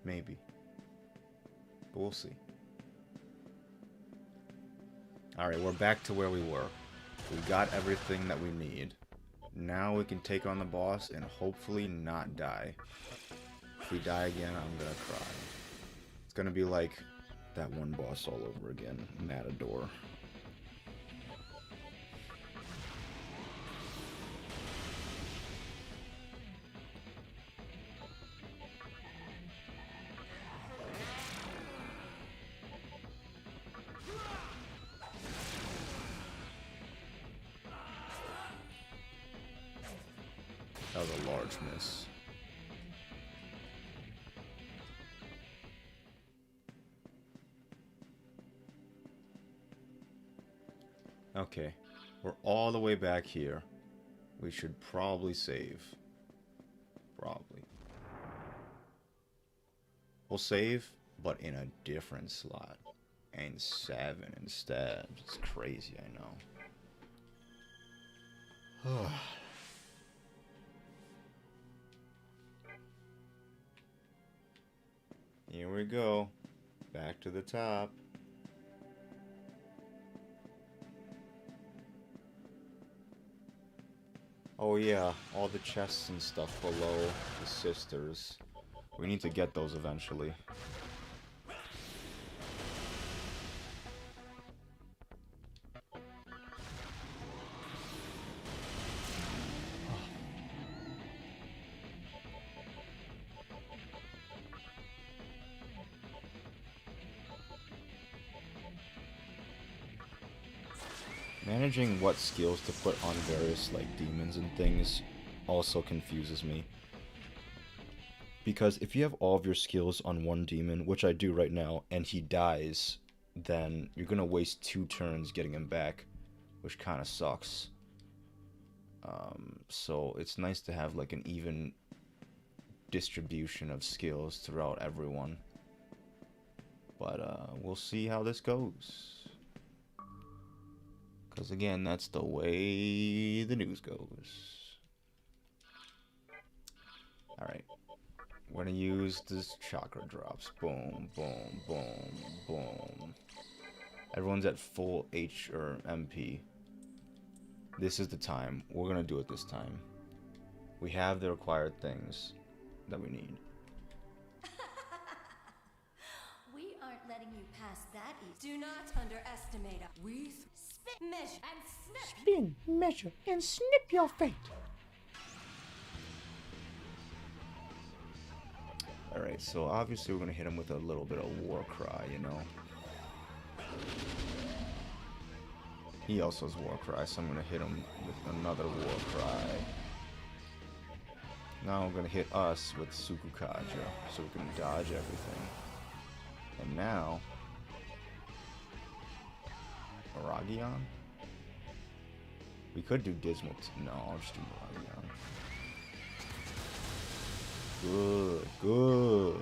Maybe. But we'll see. Alright, we're back to where we were. We got everything that we need. Now we can take on the boss and hopefully not die. If we die again, I'm gonna cry. It's gonna be like that one boss all over again, Matador. That was a large miss. Okay, we're all the way back here. We should probably save. Probably. We'll save, but in a different slot. And 7 instead. It's crazy, I know. Here we go. Back to the top. Oh yeah, all the chests and stuff below the sisters. We need to get those eventually. Managing what skills to put on various like demons and things also confuses me. Because if you have all of your skills on one demon, which I do right now, and he dies, then you're gonna waste 2 turns getting him back, which kind of sucks. So it's nice to have like an even distribution of skills throughout everyone. But we'll see how this goes. Because again, that's the way the news goes. Alright. We're going to use this chakra drops. Boom, boom, boom, boom. Everyone's at full H or MP. This is the time. We're going to do it this time. We have the required things that we need. We aren't letting you pass that easy. Do not underestimate us. We spin, measure, and snip. Spin, measure, and snip your fate. Alright, so obviously we're going to hit him with a little bit of war cry, you know. He also has war cry, so I'm going to hit him with another war cry. Now I'm going to hit us with Sukukaja, so we can dodge everything. And now... Aragion? We could do Dismal... No, I'll just do Aragion. Good, good.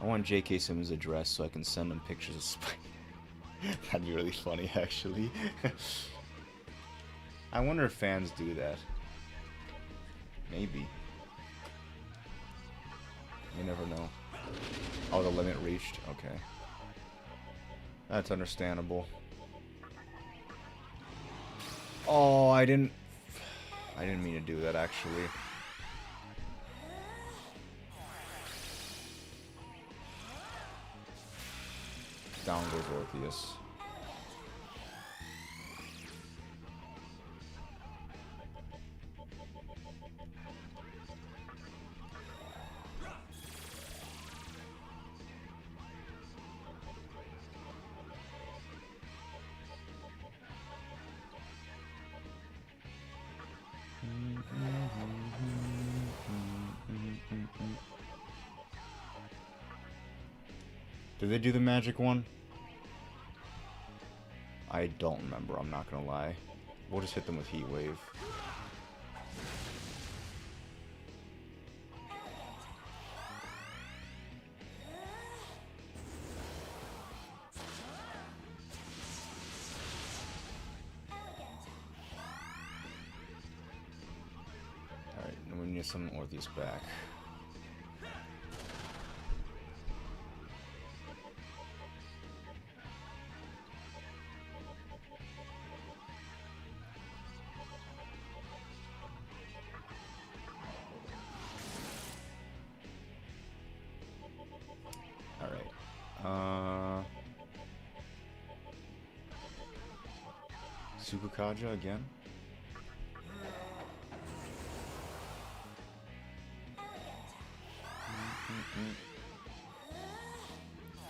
I want J.K. Simmons' address so I can send him pictures of Spike. That'd be really funny, actually. I wonder if fans do that. Maybe. You never know. Oh, the limit reached? Okay. That's understandable. Oh, I didn't mean to do that, actually. Down goes Orpheus. Did they do the magic one? I don't remember, I'm not gonna lie. We'll just hit them with Heat Wave. Alright, and we need some Ortheus back. Sukukaja again?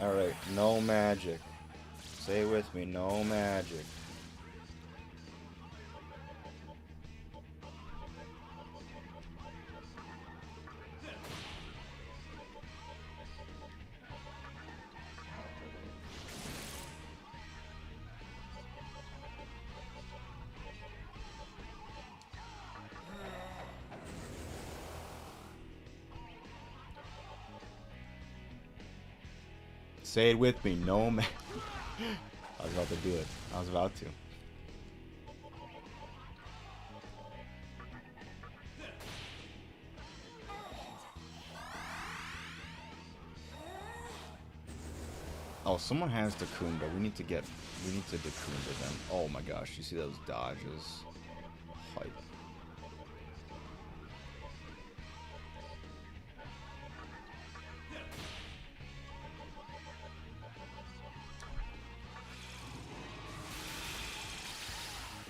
Alright, no magic. Say with me, no magic. Say it with me, no man. I was about to do it. I was about to. Oh, someone has Dakunda. We need to Dakunda them. Oh my gosh, you see those dodges? Hype.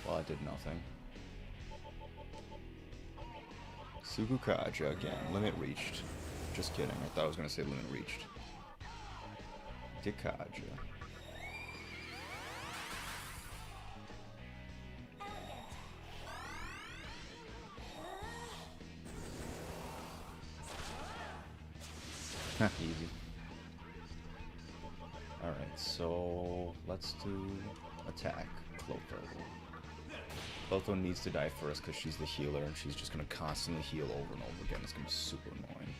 Well, I did nothing. Sukukaja again. Limit reached. Just kidding. I thought I was going to say limit reached. Dikaja. Easy. Alright, so let's do attack. Clotho. Clotho needs to die first because she's the healer and she's just going to constantly heal over and over again. It's going to be super annoying.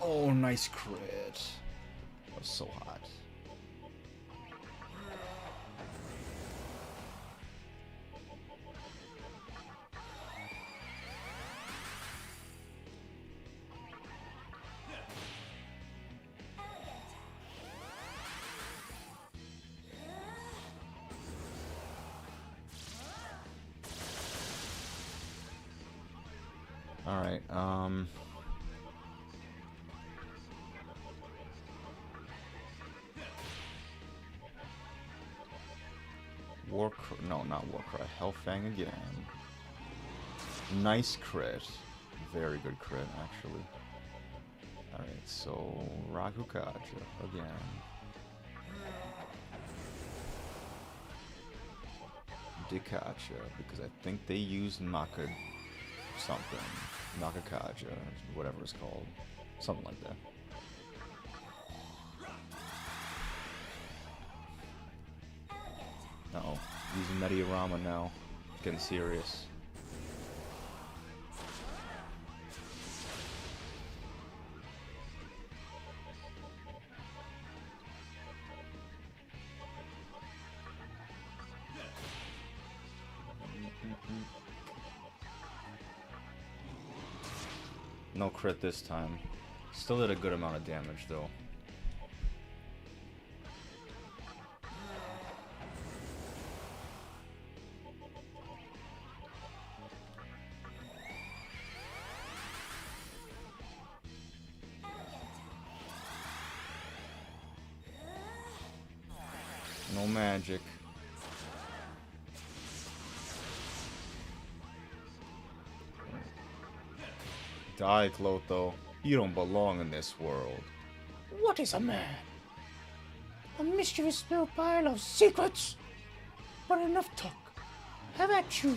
Oh, nice crit. That was so hot. Alright, no, not Warcry. Hellfang again. Nice crit. Very good crit, actually. Alright, so Rakukaja again. Dikacha, because I think they use Maka something. Nakakaja, whatever it's called. Something like that. Uh-oh. Using Mediarama now. Getting serious. No crit this time. Still did a good amount of damage though. No magic. Die, Clotho. You don't belong in this world. What is a man? A mischievous little pile of secrets. But enough talk. Have at you.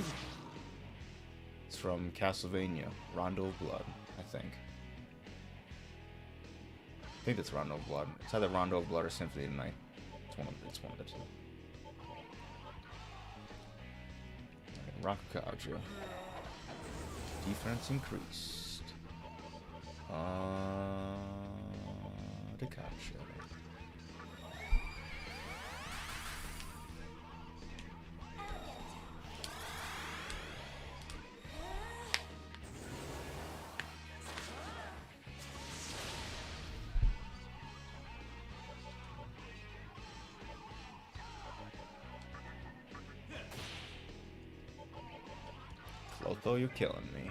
It's from Castlevania, Rondo of Blood, I think. think it's Rondo of Blood. It's either Rondo of Blood or Symphony of the Night. It's one of the two. Rakukaja. Defense increased. Dekacha. Clotho, you're killing me.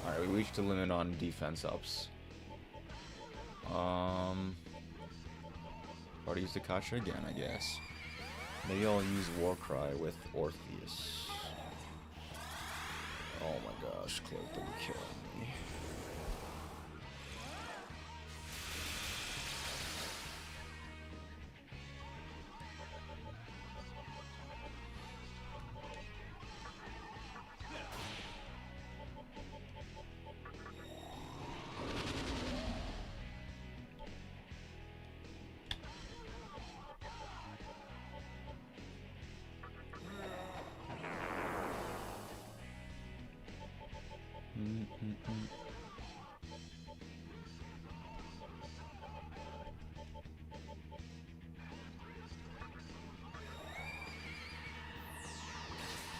Alright, we reached the limit on defense ups. Already use the Kasha again, I guess. Maybe I'll use Warcry with Orpheus. Oh my gosh, Clotho, you're killing me.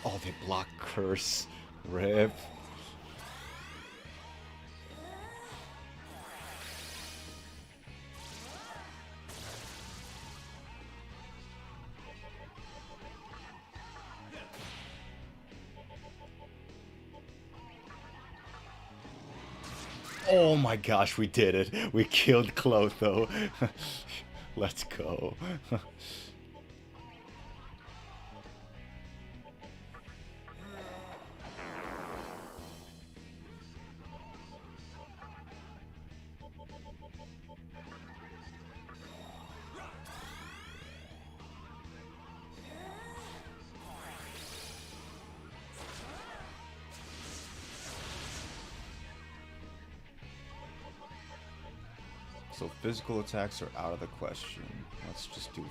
Oh, they block Curse. Rip. Oh my gosh, we did it. We killed Clotho. Let's go. So physical attacks are out of the question. Let's just do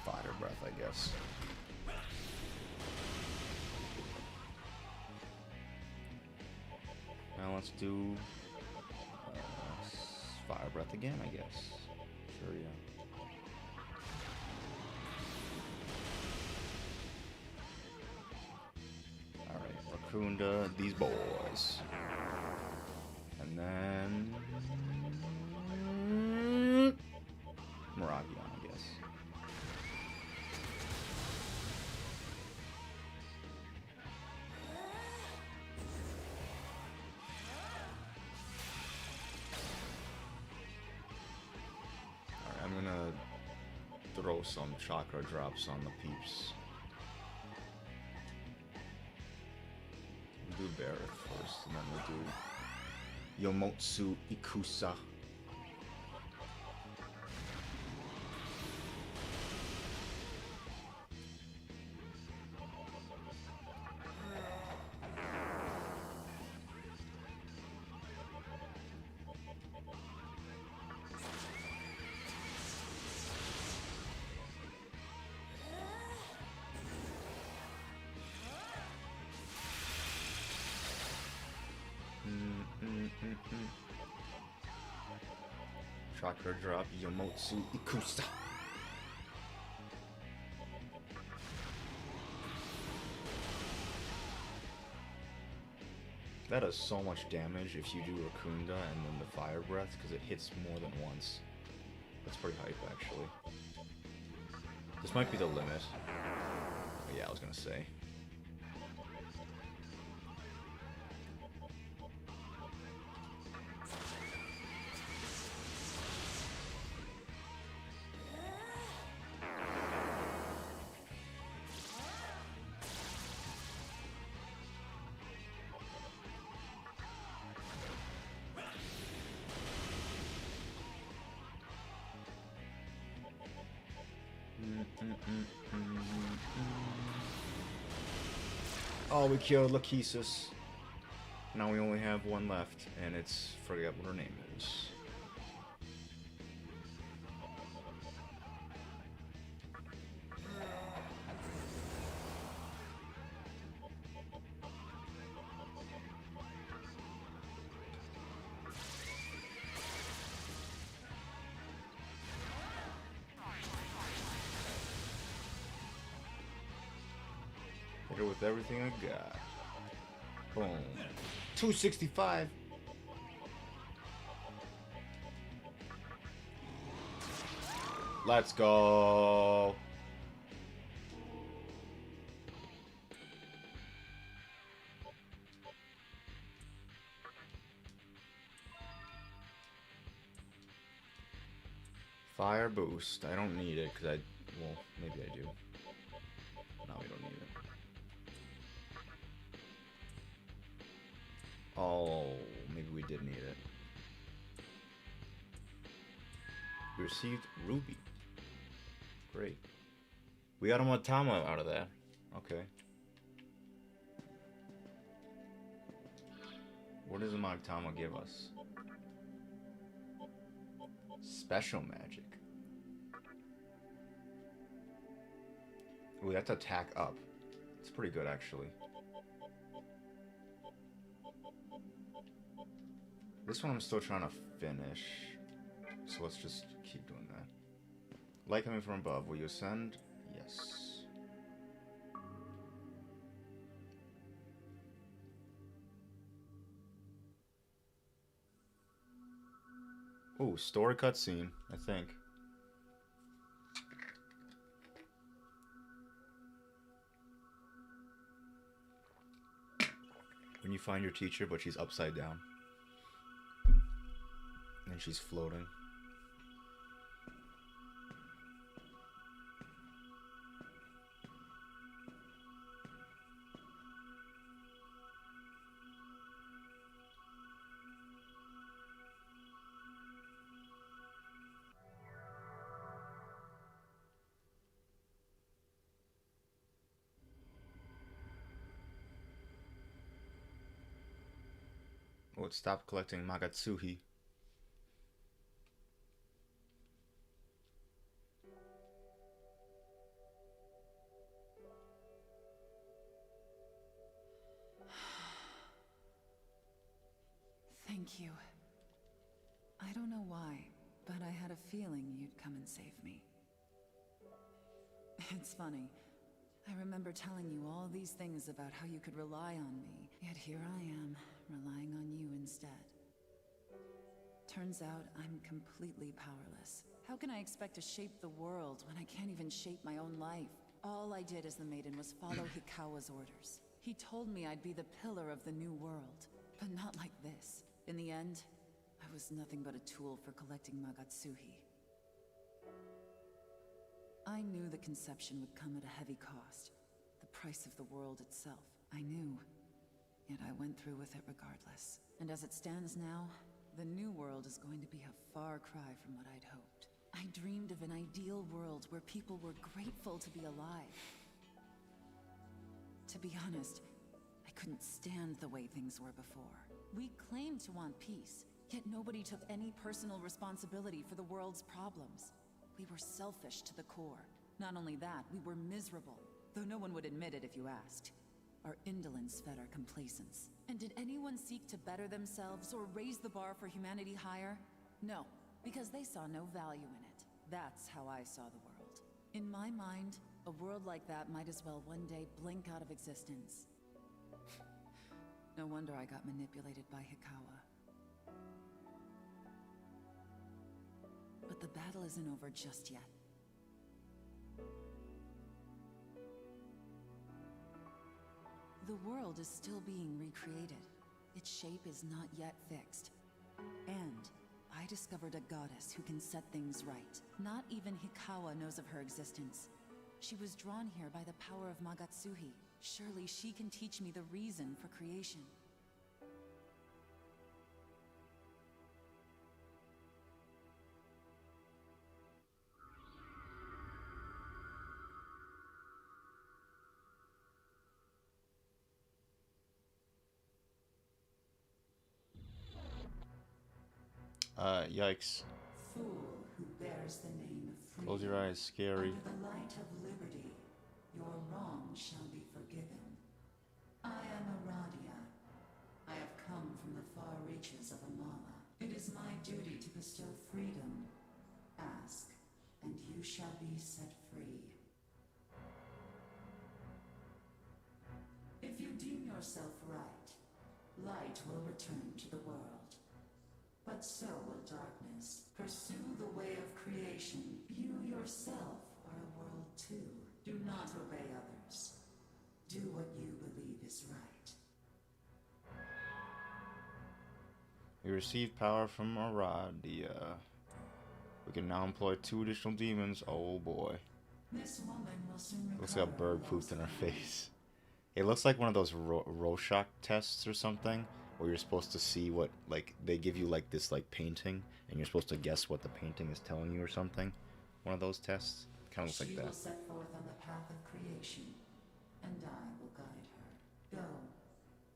Fire Breath, I guess. Now let's do Fire Breath again, I guess. Sure, yeah. Alright, Rakunda, these boys. And then Moirae, I guess. Alright, I'm gonna throw some chakra drops on the peeps. We'll do Barrett first, and then we'll do Yomotsu Ikusa. Chakra drop Yomotsu Ikusa. That does so much damage if you do Rakunda and then the Fire Breath, because it hits more than once. That's pretty hype, actually. This might be the limit. Oh, yeah, I was gonna say. Oh, we killed Lachesis. Now we only have one left, and it's... forget what her name is. Hit her with everything I got. Boom. 265. Let's go. Fire boost. I don't need it because well, maybe I do. No, we don't need it. Oh, maybe we did need it. We received Ruby. Great. We got a Matama out of that. Okay. What does a Matama give us? Special magic. Ooh, that's attack up. It's pretty good, actually. This one I'm still trying to finish. So let's just keep doing that. Light coming from above. Will you ascend? Yes. Ooh, story cutscene, I think. When you find your teacher, but she's upside down. And she's floating. Oh, it stopped collecting Magatsuhi. Thank you. I don't know why, but I had a feeling you'd come and save me. It's funny. I remember telling you all these things about how you could rely on me, yet here I am, relying on you instead. Turns out I'm completely powerless. How can I expect to shape the world when I can't even shape my own life? All I did as the maiden was follow Hikawa's orders. He told me I'd be the pillar of the new world, but not like this. In the end, I was nothing but a tool for collecting Magatsuhi. I knew the conception would come at a heavy cost. The price of the world itself. I knew. Yet I went through with it regardless. And as it stands now, the new world is going to be a far cry from what I'd hoped. I dreamed of an ideal world where people were grateful to be alive. To be honest, I couldn't stand the way things were before. We claimed to want peace, yet nobody took any personal responsibility for the world's problems. We were selfish to the core. Not only that, we were miserable, though no one would admit it if you asked. Our indolence fed our complacence. And did anyone seek to better themselves or raise the bar for humanity higher? No, because they saw no value in it. That's how I saw the world. In my mind, a world like that might as well one day blink out of existence. No wonder I got manipulated by Hikawa. But the battle isn't over just yet. The world is still being recreated. Its shape is not yet fixed. And I discovered a goddess who can set things right. Not even Hikawa knows of her existence. She was drawn here by the power of Magatsuhi. Surely she can teach me the reason for creation. Yikes. Fool who bears the name of freedom. Close your eyes, scary. Under the light of liberty, your wrong shall be forgiven. I am Aradia. I have come from the far reaches of Amala. It is my duty to bestow freedom. Ask, and you shall be set free. If you deem yourself right, light will return to the world. But so will darkness. Pursue the way of creation. You yourself are a world too. Do not obey others. Do what you believe is right. We received power from Aradia. We can now employ 2 additional demons. Oh boy. This woman will soon Looks like a bird pooped in her face. It looks like one of those Rorschach tests or something, where you're supposed to see what, like, they give you like this like painting, and you're supposed to guess what the painting is telling you or something. One of those tests. Kind of looks like She that. will set forth on the path of creation, and I will guide her. Go,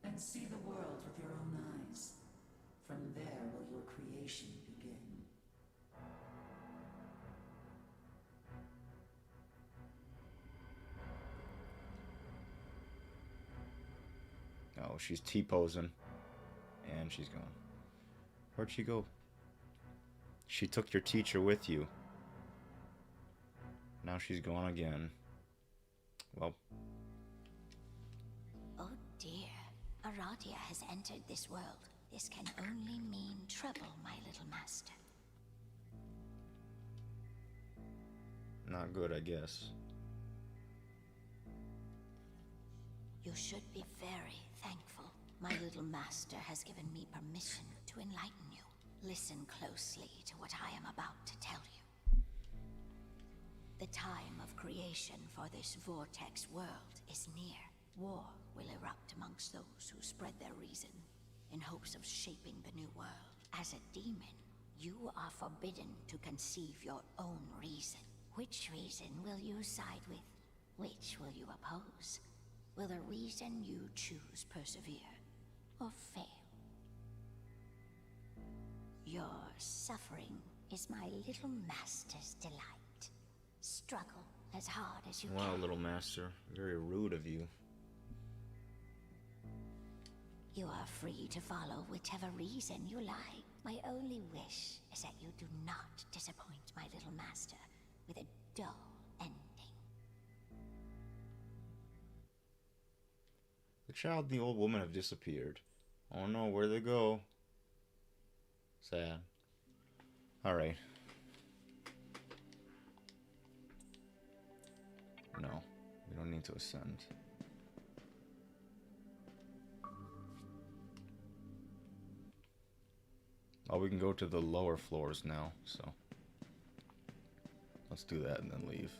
and see the world with your own eyes. From there will your creation begin. Oh, she's T-posing. And she's gone. Where'd she go? She took your teacher with you. Now she's gone again. Well. Oh dear. Aradia has entered this world. This can only mean trouble, my little master. Not good, I guess. You should be very thankful. My little master has given me permission to enlighten you. Listen closely to what I am about to tell you. The time of creation for this vortex world is near. War will erupt amongst those who spread their reason in hopes of shaping the new world. As a demon, you are forbidden to conceive your own reason. Which reason will you side with? Which will you oppose? Will the reason you choose persevere or fail? Your suffering is my little master's delight. Struggle as hard as you Wow, can. little master. Very rude of you. You are free to follow whichever reason you like. My only wish is that you do not disappoint my little master with a dull ending. The child and the old woman have disappeared. Oh no, where'd they go? Sad. Alright. No, we don't need to ascend. Oh, we can go to the lower floors now, so let's do that and then leave.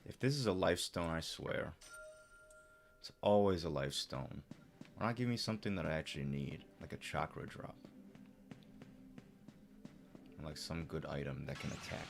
If this is a life stone, I swear. It's always a life stone. Why not give me something that I actually need? Like a chakra drop. And like some good item that can attack.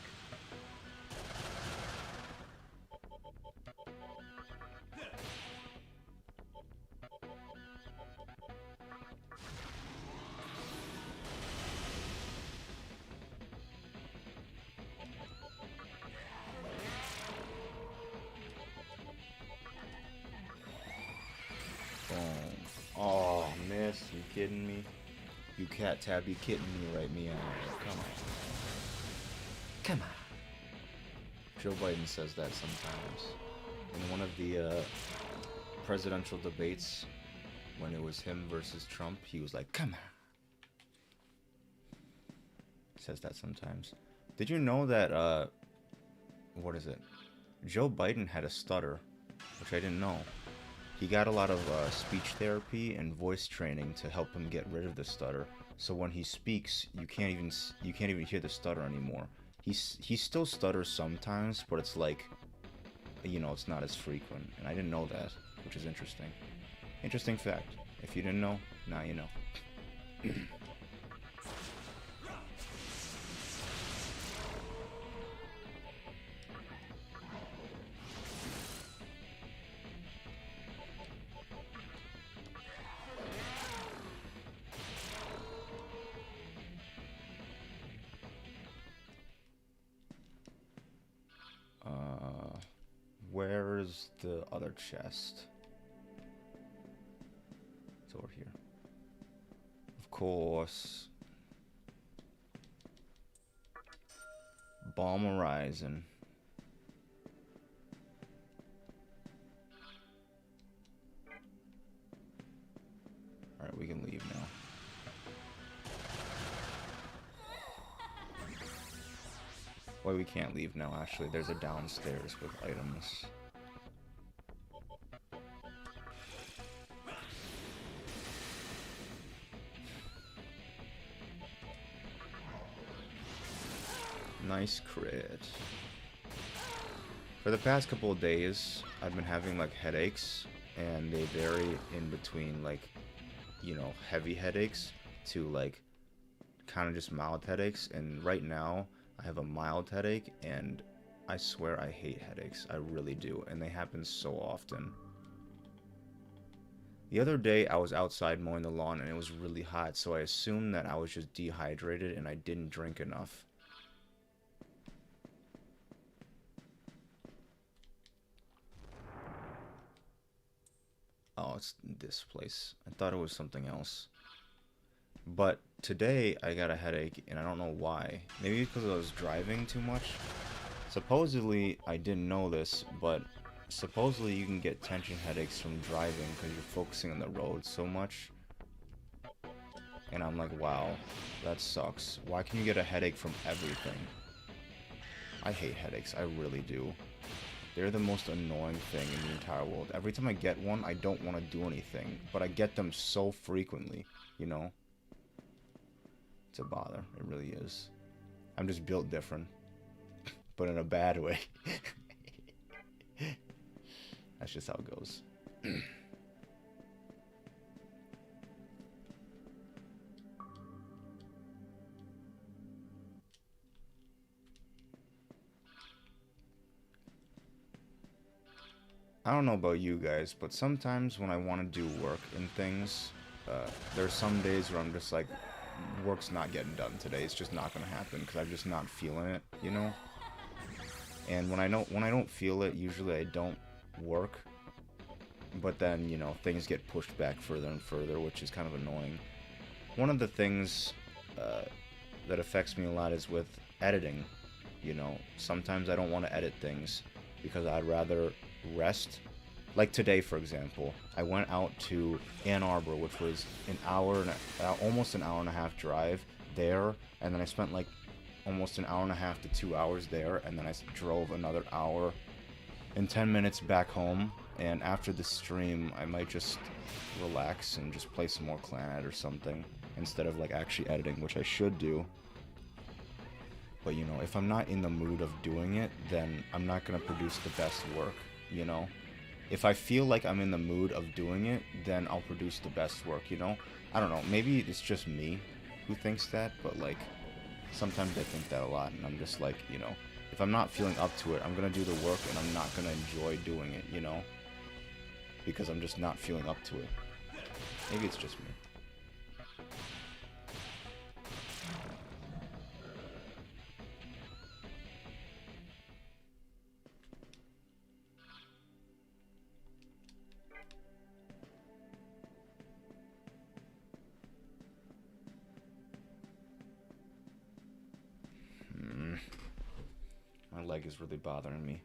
Oh, miss, you kidding me? You cat tab, you kidding me right me out. Come on. Come on. Joe Biden says that sometimes. In one of the presidential debates, when it was him versus Trump, he was like, come on. Says that sometimes. Did you know that, what is it? Joe Biden had a stutter, which I didn't know. He got a lot of speech therapy and voice training to help him get rid of the stutter. So when he speaks, you can't even hear the stutter anymore. he still stutters sometimes, but it's like, you know, it's not as frequent. And I didn't know that, which is interesting. Interesting fact. If you didn't know, now you know. Where's the other chest? It's over here. Of course. Bomb Horizon. Alright, we can leave now. Why we can't leave now, actually. There's a downstairs with items. Nice crit. For the past couple of days, I've been having like headaches, and they vary in between like, you know, heavy headaches to like kind of just mild headaches. And right now, I have a mild headache, and I swear I hate headaches. I really do, and they happen so often. The other day, I was outside mowing the lawn, and it was really hot, so I assumed that I was just dehydrated and I didn't drink enough. Oh, it's this place. I thought it was something else. But today I got a headache, and I don't know why. Maybe because I was driving too much. Supposedly, I didn't know this, but supposedly you can get tension headaches from driving because you're focusing on the road so much. And I'm like, wow, that sucks. Why can you get a headache from everything? I hate headaches, I really do. They're the most annoying thing in the entire world. Every time I get one, I don't want to do anything, but I get them so frequently, you know? It's a bother, it really is. I'm just built different, but in a bad way. That's just how it goes. I don't know about you guys, but sometimes when I want to do work and things, there's some days where I'm just like, work's not getting done today. It's just not gonna happen because I'm just not feeling it, you know. And when I don't feel it, usually I don't work. But then, you know, things get pushed back further and further, which is kind of annoying. One of the things that affects me a lot is with editing. You know, sometimes I don't want to edit things because I'd rather rest. Like today, for example, I went out to Ann Arbor, which was almost an hour and a half drive there, and then I spent like almost an hour and a half to 2 hours there, and then I drove another hour and 10 minutes back home. And after the stream, I might just relax and just play some more Clannad or something instead of like actually editing, which I should do. But you know, if I'm not in the mood of doing it, then I'm not gonna produce the best work, you know? If I feel like I'm in the mood of doing it, then I'll produce the best work, you know? I don't know, maybe it's just me who thinks that, but like, sometimes I think that a lot, and I'm just like, you know, if I'm not feeling up to it, I'm gonna do the work and I'm not gonna enjoy doing it, you know? Because I'm just not feeling up to it. Maybe it's just me. My leg is really bothering me.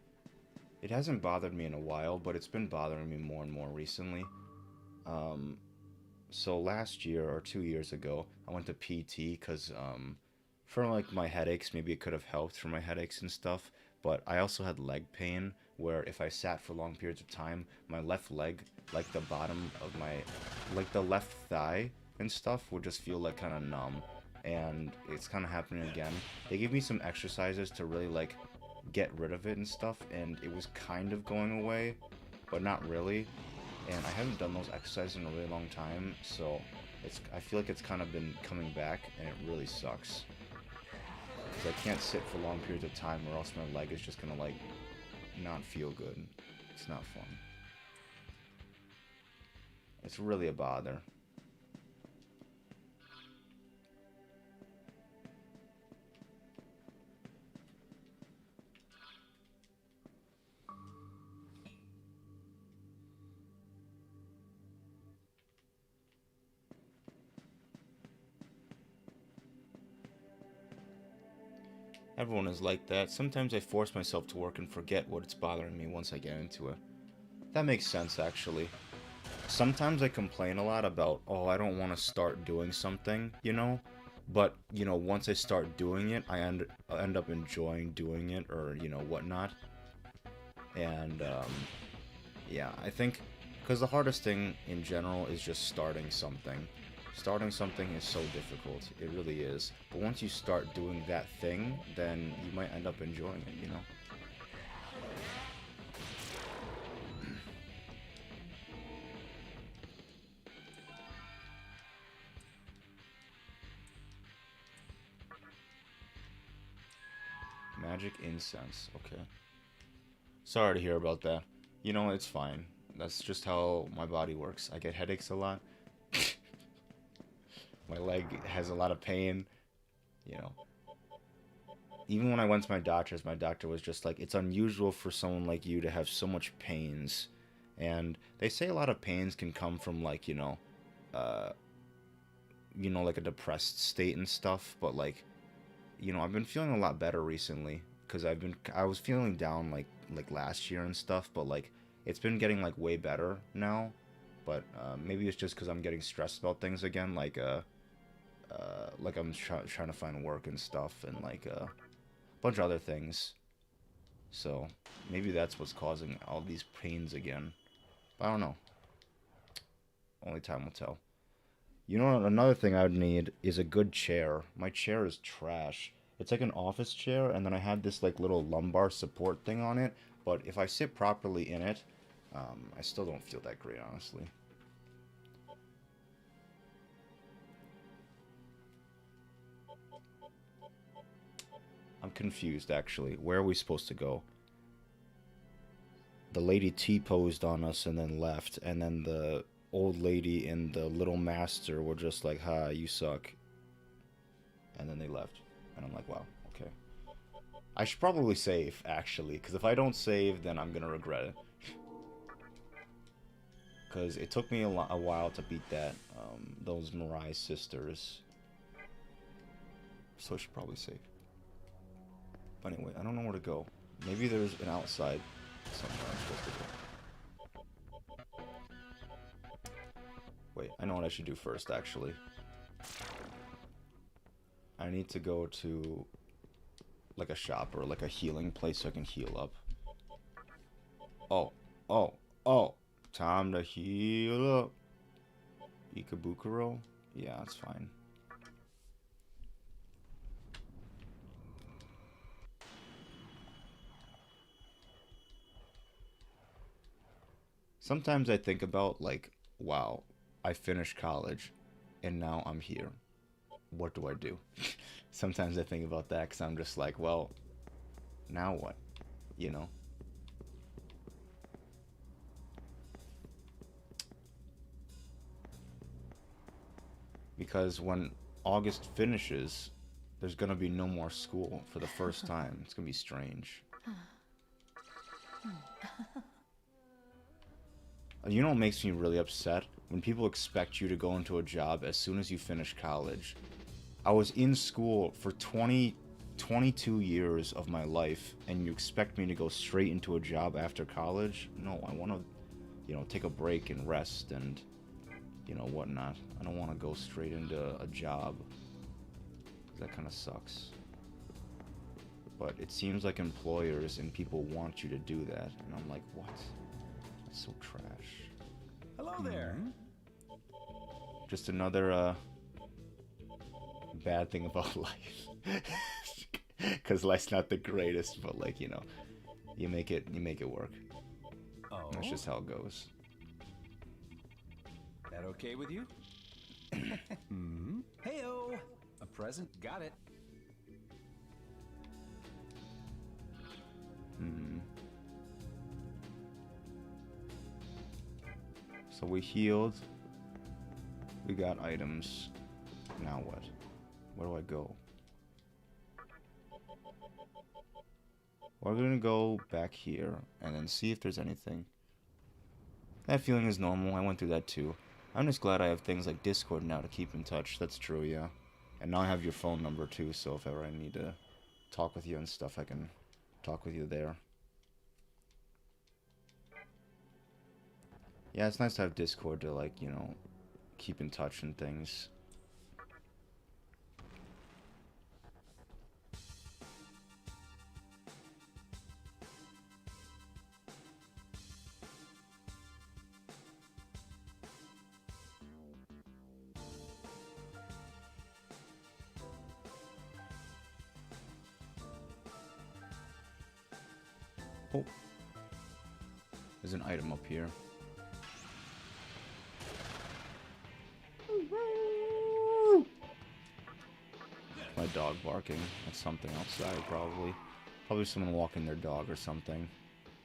It hasn't bothered me in a while, but it's been bothering me more and more recently. So last year or 2 years ago, I went to PT because for like my headaches, maybe it could have helped for my headaches and stuff. But I also had leg pain where if I sat for long periods of time, my left leg, like the bottom of my, like the left thigh and stuff would just feel like kind of numb. and it's kind of happening again. They gave me some exercises to really like get rid of it and stuff, and it was kind of going away, but not really. And I haven't done those exercises in a really long time, so I feel like it's kind of been coming back, and it really sucks. Because I can't sit for long periods of time, or else my leg is just gonna like not feel good. It's not fun. It's really a bother. Everyone is like that. Sometimes I force myself to work and forget what's bothering me once I get into it. That makes sense, actually. Sometimes I complain a lot about, oh, I don't want to start doing something, you know? But, you know, once I start doing it, I end up enjoying doing it, or, you know, whatnot. And, yeah, I think, because the hardest thing in general is just starting something. Starting something is so difficult. It really is. But once you start doing that thing, then you might end up enjoying it, you know? Magic incense, okay. Sorry to hear about that. You know, it's fine. That's just how my body works. I get headaches a lot. My leg has a lot of pain, you know. Even when I went to my doctor was just like, it's unusual for someone like you to have so much pains. And they say a lot of pains can come from, like, you know, like a depressed state and stuff. But, like, you know, I've been feeling a lot better recently. Because I was feeling down, like last year and stuff. But, like, it's been getting, like, way better now. But maybe it's just because I'm getting stressed about things again. Like I'm trying to find work and stuff, and like a bunch of other things. So maybe that's what's causing all these pains again. But I don't know. Only time will tell. You know, another thing I would need is a good chair. My chair is trash. It's like an office chair, and then I have this like little lumbar support thing on it. But if I sit properly in it, I still don't feel that great, honestly. I'm confused, actually. Where are we supposed to go? The lady T-posed on us and then left, and then the old lady and the little master were just like, ha, you suck. And then they left. And I'm like, wow, okay. I should probably save, actually, because if I don't save, then I'm gonna regret it. Because it took me a while to beat that, those Moirae sisters. So I should probably save. But anyway, I don't know where to go. Maybe there's an outside somewhere I'm supposed to go. Wait, I know what I should do first, actually. I need to go to, like, a shop or, like, a healing place so I can heal up. Oh. Time to heal up. Ikebukuro? Yeah, that's fine. Sometimes I think about, like, wow, I finished college, and now I'm here. What do I do? Sometimes I think about that, because I'm just like, well, now what? You know? Because when August finishes, there's gonna be no more school for the first time. It's gonna be strange. You know what makes me really upset? When people expect you to go into a job as soon as you finish college. I was in school for 22 years of my life, and you expect me to go straight into a job after college? No, I want to, you know, take a break and rest and, you know, whatnot. I don't want to go straight into a job. That kind of sucks. But it seems like employers and people want you to do that, and I'm like, what? That's so trash. Hello there. Just another bad thing about life. Because life's not the greatest, but like, you know, you make it work. Oh, That's just how it goes. that okay with you? Hmm. Heyo, a present. Got it. So we healed. We got items. Now what? Where do I go? We're gonna go back here and then see if there's anything. That feeling is normal. I went through that too. I'm just glad I have things like Discord now to keep in touch. That's true, yeah. And now I have your phone number too, so if ever I need to talk with you and stuff, I can talk with you there. Yeah, it's nice to have Discord to, like, you know, keep in touch and things. Oh. There's an item up here. My dog barking. That's something outside, probably. Probably someone walking their dog or something.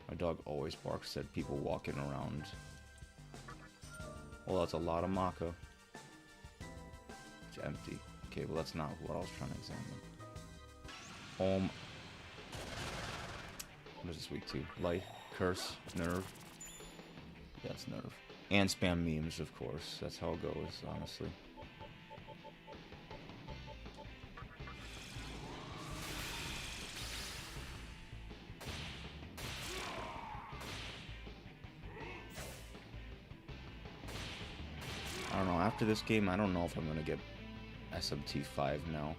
My dog always barks at people walking around. Well, that's a lot of maca. It's empty. Okay, well that's not what I was trying to examine. What is this week to? Light, curse, nerve. Yeah, it's nerve. And spam memes, of course. That's how it goes, honestly. I don't know, after this game, I don't know if I'm gonna get SMT5 now.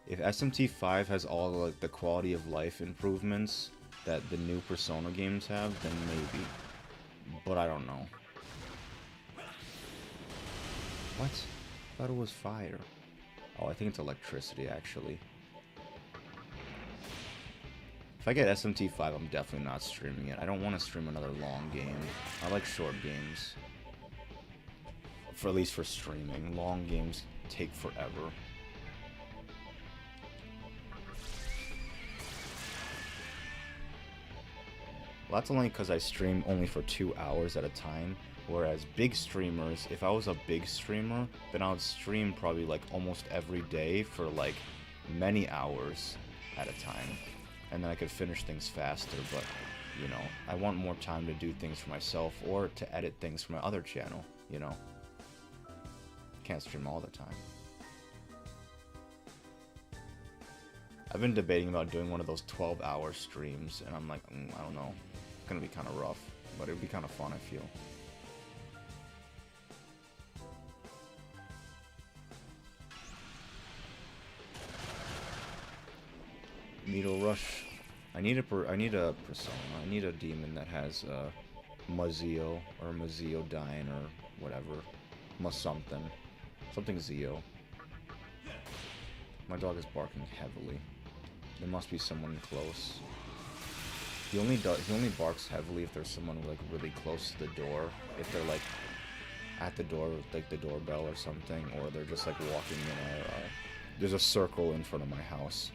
If SMT5 has all like the quality of life improvements that the new Persona games have, then maybe. But I don't know. What? I thought it was fire. Oh, I think it's electricity, actually. If I get SMT5, I'm definitely not streaming it. I don't want to stream another long game. I like short games. For at least for streaming. Long games take forever. Well, that's only because I stream only for 2 hours at a time. Whereas big streamers, if I was a big streamer, then I would stream probably like almost every day for like many hours at a time. And then I could finish things faster, but you know, I want more time to do things for myself or to edit things for my other channel, you know. Can't stream all the time. I've been debating about doing one of those 12-hour streams, and I'm like, I don't know. It's gonna be kind of rough, but it'd be kind of fun, I feel. Needle Rush. I need a persona. I need a demon that has Mazio or Maziodyne or whatever. Something Zio. My dog is barking heavily. There must be someone close. He only barks heavily if there's someone like really close to the door. If they're like at the door, like the doorbell or something, or they're just like walking in our. There's a circle in front of my house,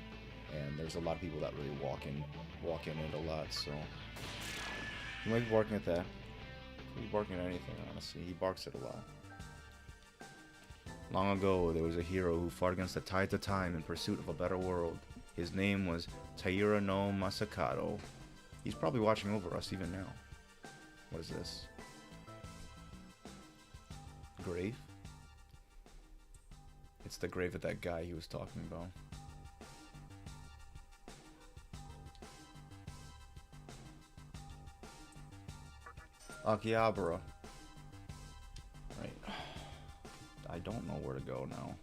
and there's a lot of people that really walk in it a lot. So he might be barking at that. He might be barking at anything, honestly. He barks at a lot. Long ago, there was a hero who fought against the tides of time in pursuit of a better world. His name was Taira no Masakado. He's probably watching over us even now. What is this? Grave? It's the grave of that guy he was talking about. Akihabara. Right. I don't know where to go now.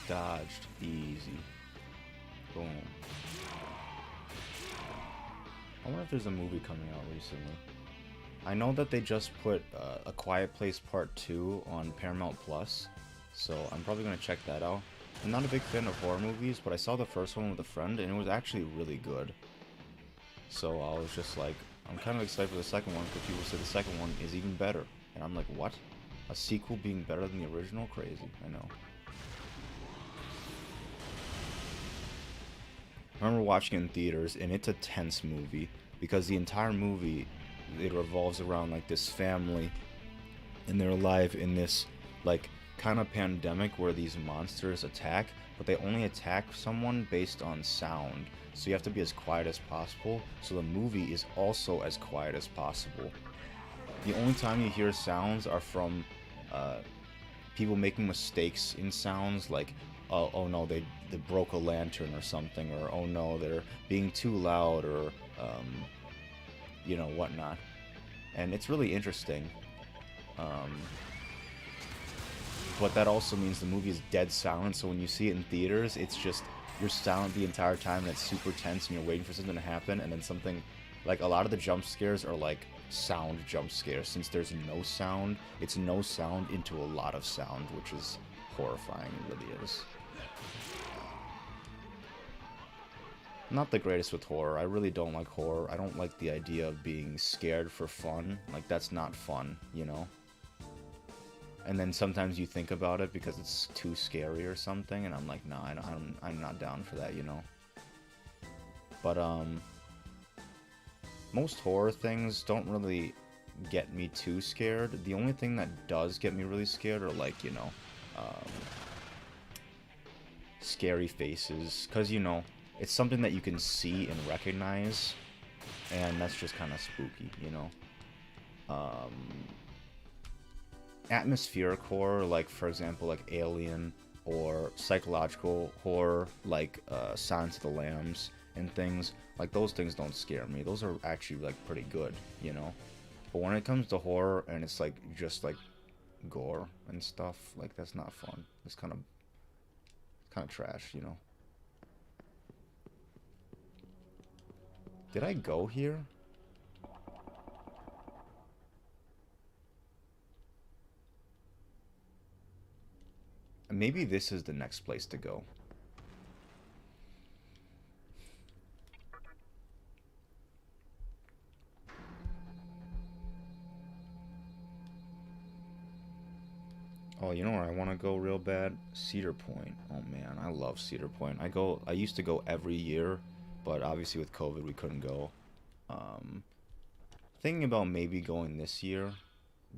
Dodged. Easy. Boom. I wonder if there's a movie coming out recently. I know that they just put A Quiet Place Part 2 on Paramount Plus, so I'm probably going to check that out. I'm not a big fan of horror movies, but I saw the first one with a friend, and it was actually really good. So I was just like, I'm kind of excited for the second one, because people say the second one is even better. And I'm like, what? A sequel being better than the original? Crazy, I know. I remember watching it in theaters, and it's a tense movie, because the entire movie, it revolves around, like, this family, and they're alive in this, like, kind of pandemic where these monsters attack, but they only attack someone based on sound, so you have to be as quiet as possible, so the movie is also as quiet as possible. The only time you hear sounds are from, people making mistakes in sounds, like, oh no, they broke a lantern or something, or oh no, they're being too loud, or, you know, whatnot. And it's really interesting. But that also means the movie is dead silent, so when you see it in theaters, it's just, you're silent the entire time, and it's super tense, and you're waiting for something to happen, and then something, like, a lot of the jump scares are, like, sound jump scares. Since there's no sound, it's no sound into a lot of sound, which is horrifying, it really is. Not the greatest with horror. I really don't like horror. I don't like the idea of being scared for fun. Like, that's not fun, you know? And then sometimes you think about it because it's too scary or something, and I'm like, nah, I'm not down for that, you know? But, most horror things don't really get me too scared. The only thing that does get me really scared are, like, you know, scary faces. Because, you know, it's something that you can see and recognize, and that's just kind of spooky, you know? Atmospheric horror, like, for example, like Alien, or psychological horror, like Silence of the Lambs and things, like, those things don't scare me. Those are actually, like, pretty good, you know? But when it comes to horror, and it's, like, just, like, gore and stuff, like, that's not fun. It's kind of trash, you know? Did I go here? Maybe this is the next place to go. Oh, you know where I want to go real bad? Cedar Point. Oh man, I love Cedar Point. I used to go every year, but obviously with COVID we couldn't go. Thinking about maybe going this year,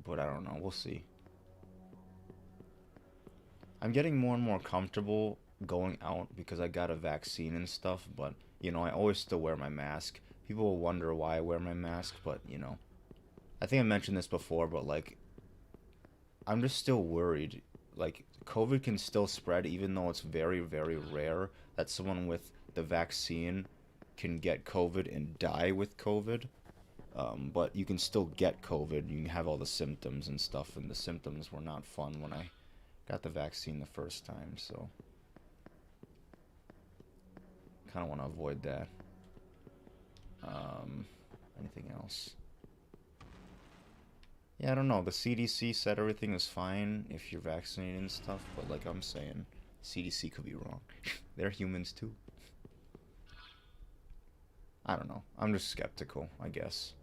but I don't know, we'll see. I'm getting more and more comfortable going out because I got a vaccine and stuff, but, you know, I always still wear my mask. People will wonder why I wear my mask, but, you know, I think I mentioned this before, but, like, I'm just still worried. Like, COVID can still spread, even though it's very, very rare that someone with the vaccine can get COVID and die with COVID. But you can still get COVID. You can have all the symptoms and stuff, and the symptoms were not fun when I got the vaccine the first time, so kind of want to avoid that. Anything else? Yeah, I don't know. The CDC said everything is fine if you're vaccinated and stuff, but like I'm saying, CDC could be wrong. They're humans too. I don't know. I'm just skeptical, I guess.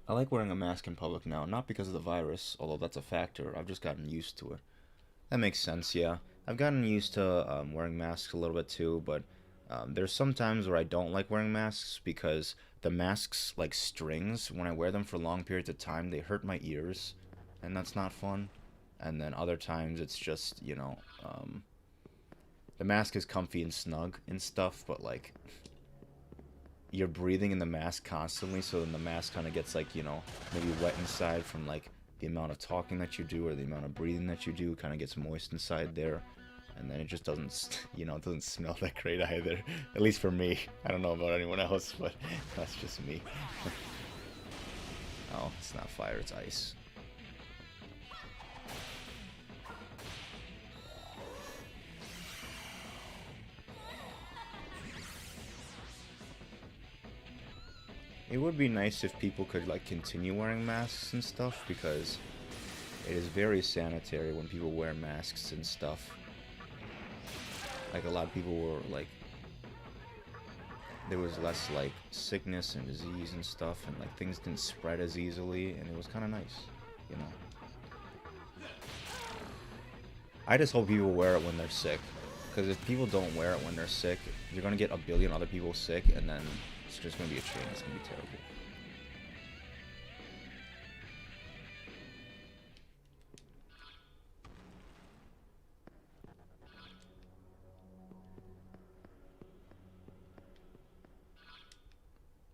I like wearing a mask in public now, not because of the virus, although that's a factor. I've just gotten used to it. That makes sense, yeah. I've gotten used to wearing masks a little bit too, but there's some times where I don't like wearing masks because the masks, like strings, when I wear them for long periods of time, they hurt my ears, and that's not fun. And then other times it's just, you know, the mask is comfy and snug and stuff, but like, you're breathing in the mask constantly, so then the mask kind of gets like, you know, maybe wet inside from like the amount of talking that you do or the amount of breathing that you do, kind of gets moist inside there. and then it just doesn't, you know, it doesn't smell that great either. At least for me. I don't know about anyone else, but that's just me. Oh, it's not fire, it's ice. It would be nice if people could like continue wearing masks and stuff, because it is very sanitary when people wear masks and stuff. Like a lot of people were like, there was less like sickness and disease and stuff, and like things didn't spread as easily, and it was kind of nice, you know. I just hope people wear it when they're sick, because if people don't wear it when they're sick, you're gonna get a billion other people sick, and then it's just gonna be a chain. It's gonna be terrible.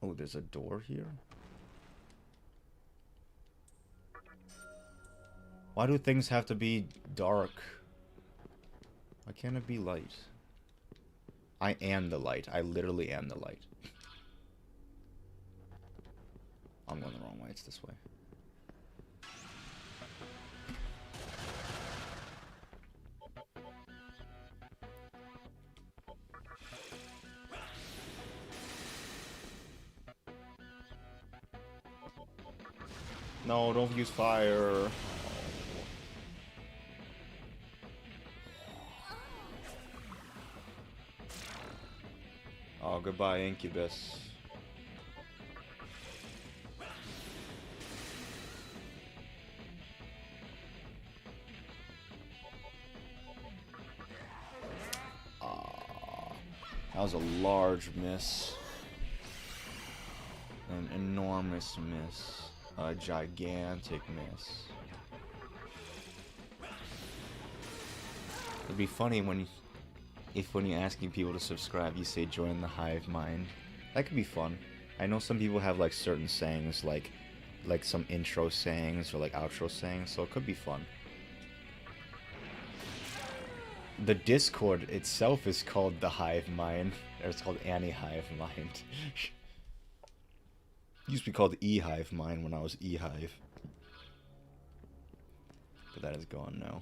Oh, there's a door here? Why do things have to be dark? Why can't it be light? I am the light. I literally am the light. I'm going the wrong way. It's this way. No, don't use fire. Oh, goodbye, Incubus. That was a large miss. An enormous miss. A gigantic miss. It'd be funny when you're asking people to subscribe, you say join the hive mind. That could be fun. I know some people have like certain sayings, like some intro sayings or like outro sayings, so it could be fun. The Discord itself is called the Hive Mind, or it's called AniHive Mind. It used to be called eHive Mind when I was eHive. But that is gone now.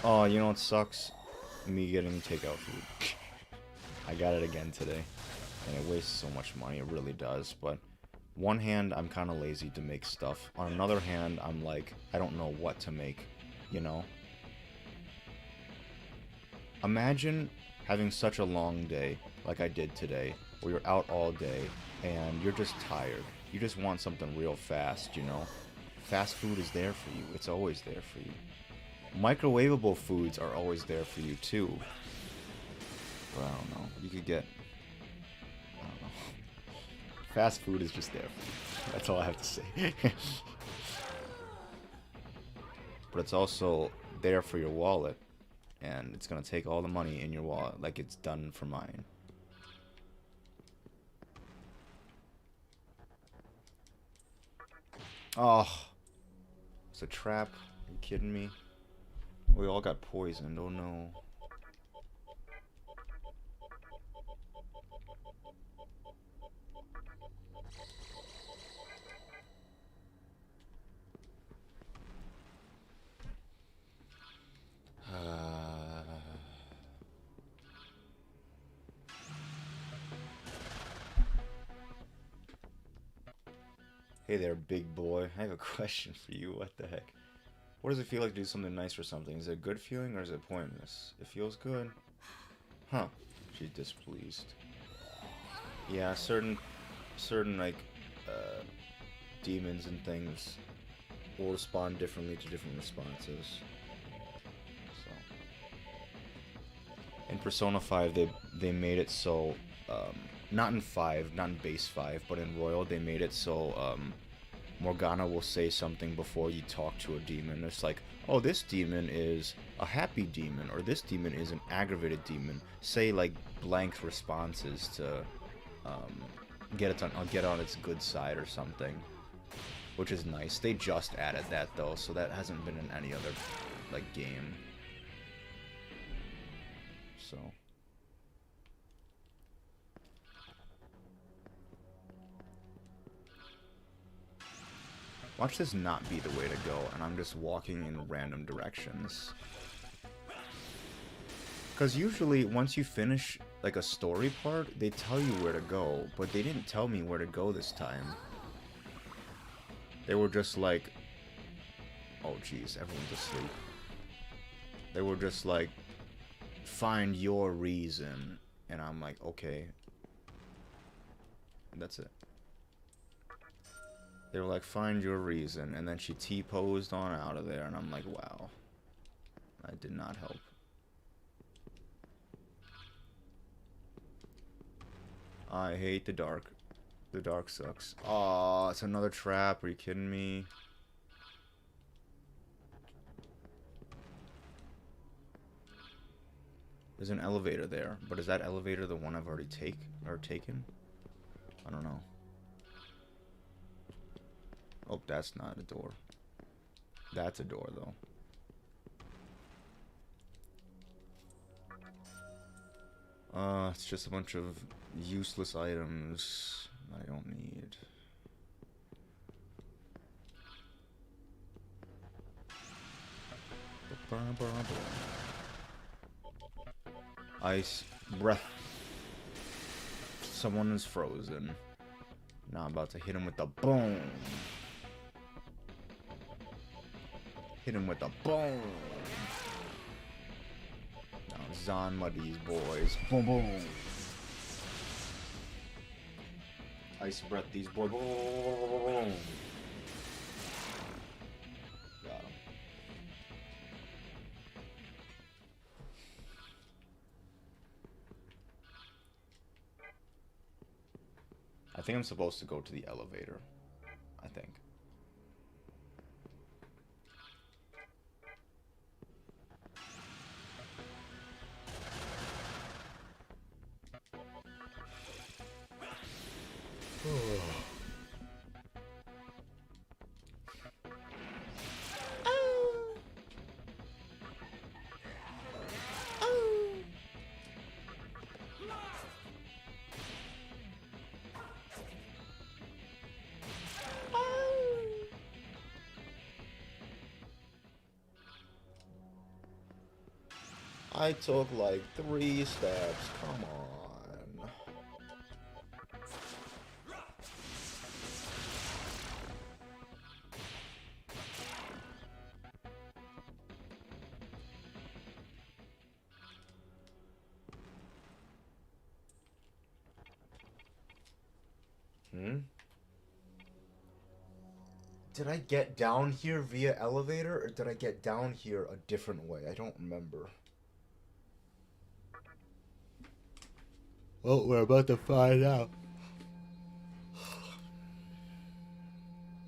Oh, you know what sucks? Me getting takeout food. I got it again today. And it wastes so much money, it really does. But one hand, I'm kind of lazy to make stuff. On another hand, I'm like, I don't know what to make, you know? Imagine having such a long day, like I did today, where you're out all day, and you're just tired. You just want something real fast, you know? Fast food is there for you. It's always there for you. Microwavable foods are always there for you, too. But I don't know. You could get... I don't know. Fast food is just there for you. That's all I have to say. But it's also there for your wallet. And it's gonna take all the money in your wallet, like it's done for mine. Oh. It's a trap. Are you kidding me? We all got poisoned. Oh no. Hey there, big boy. I have a question for you. What the heck? What does it feel like to do something nice for something? Is it a good feeling or is it pointless? It feels good. Huh. She's displeased. Yeah, certain like demons and things will respond differently to different responses. So in Persona 5 they made it so not in 5, not in base 5, but in Royal they made it so Morgana will say something before you talk to a demon. It's like, oh, this demon is a happy demon, or this demon is an aggravated demon. Say like blank responses to get on its good side or something. which is nice. They just added that though, so that hasn't been in any other like game. So watch this not be the way to go, and I'm just walking in random directions. Because usually, once you finish, like, a story part, they tell you where to go, but they didn't tell me where to go this time. They were just like... Oh, jeez, everyone's asleep. They were just like, find your reason, and I'm like, okay. And that's it. They were like, find your reason, and then she T-posed on out of there, and I'm like, wow. That did not help. I hate the dark. The dark sucks. Aw, it's another trap. Are you kidding me? There's an elevator there, but is that elevator the one I've already taken? I don't know. Oh, that's not a door. That's a door, though. It's just a bunch of useless items I don't need. Ice breath. Someone is frozen. Now I'm about to hit him with the boom. Hit him with the boom. Now Zanma these boys. Boom boom. Ice breath these boys. Boom. Got him. I think I'm supposed to go to the elevator. I think. I took like 3 steps. Come on. Did I get down here via elevator, or did I get down here a different way? I don't remember. Well, we're about to find out.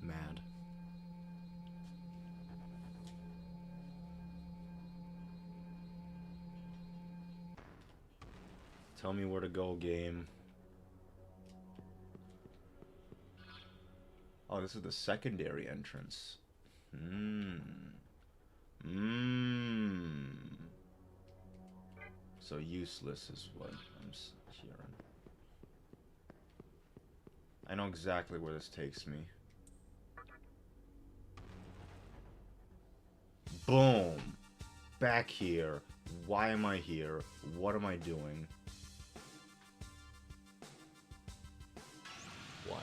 Mad. Tell me where to go, game. Oh, this is the secondary entrance. So useless is what I'm hearing. I know exactly where this takes me. Boom! Back here. Why am I here? What am I doing? Why?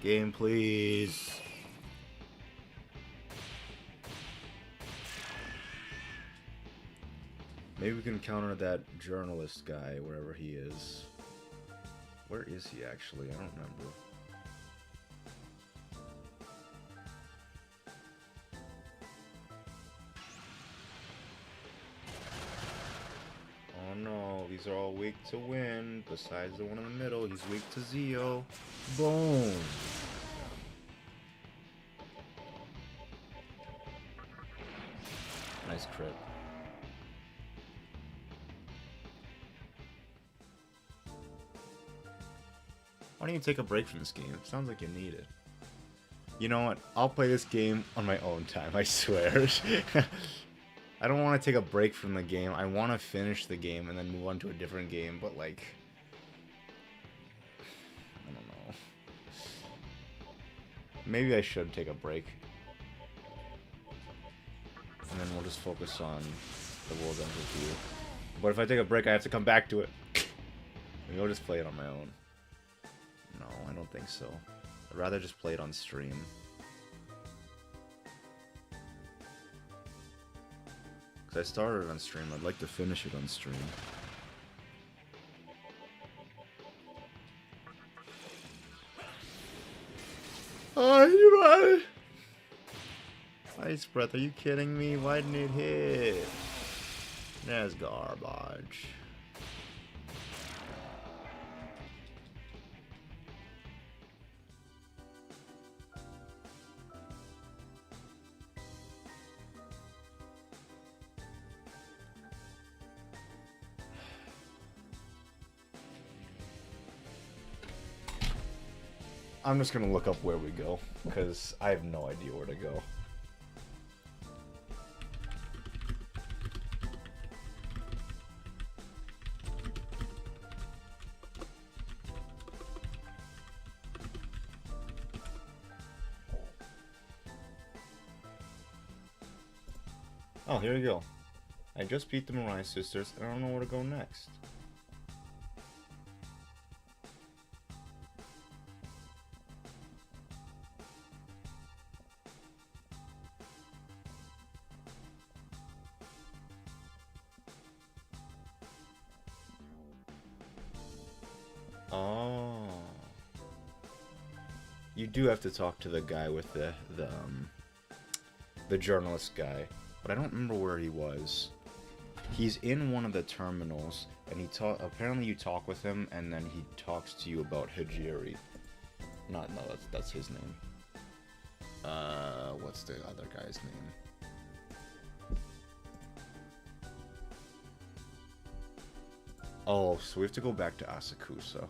Game, please. Maybe we can counter that journalist guy wherever he is. Where is he actually? I don't remember. Oh no, these are all weak to Win. Besides the one in the middle, he's weak to Zio. Boom! Nice crit. Why don't you take a break from this game? It sounds like you need it. You know what? I'll play this game on my own time, I swear. I don't want to take a break from the game. I want to finish the game and then move on to a different game, but like... I don't know. Maybe I should take a break. And then we'll just focus on the World Ends With You. But if I take a break, I have to come back to it. Maybe I'll just play it on my own. No, I don't think so. I'd rather just play it on stream. Because I started it on stream. I'd like to finish it on stream. Oh, you're right. Ice Breath, are you kidding me? Why didn't it hit? That's garbage. I'm just gonna look up where we go, because I have no idea where to go. Oh, here we go. I just beat the Moirae sisters, and I don't know where to go next. Oh. You do have to talk to the guy with the journalist guy, but I don't remember where he was. He's in one of the terminals, and apparently you talk with him, and then he talks to you about Hijiri. No, that's his name. What's the other guy's name? Oh, so we have to go back to Asakusa.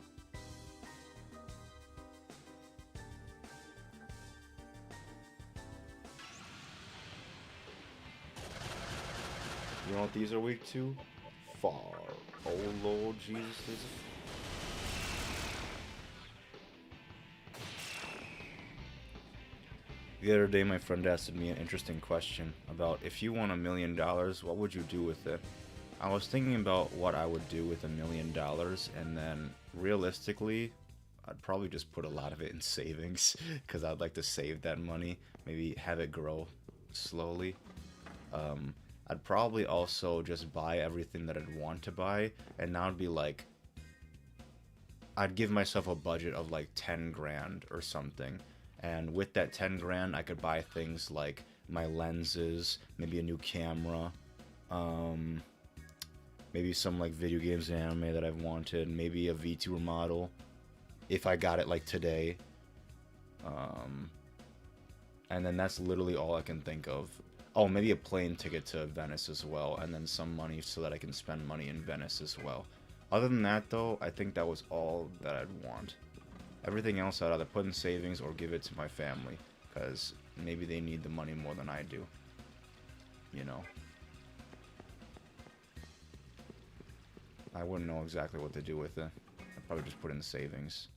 You know what these are weak to? Far. Oh Lord Jesus. The other day my friend asked me an interesting question about if you won $1 million, what would you do with it? I was thinking about what I would do with $1 million, and then realistically, I'd probably just put a lot of it in savings, because I'd like to save that money, maybe have it grow slowly. I'd probably also just buy everything that I'd want to buy, and now it'd be like, I'd give myself a budget of like 10 grand or something, and with that 10 grand, I could buy things like my lenses, maybe a new camera, maybe some like video games and anime that I've wanted, maybe a VTuber model, if I got it like today, and then that's literally all I can think of. Oh, maybe a plane ticket to Venice as well, and then some money so that I can spend money in Venice as well. Other than that, though, I think that was all that I'd want. Everything else I'd either put in savings or give it to my family, because maybe they need the money more than I do. You know? I wouldn't know exactly what to do with it. I'd probably just put in savings.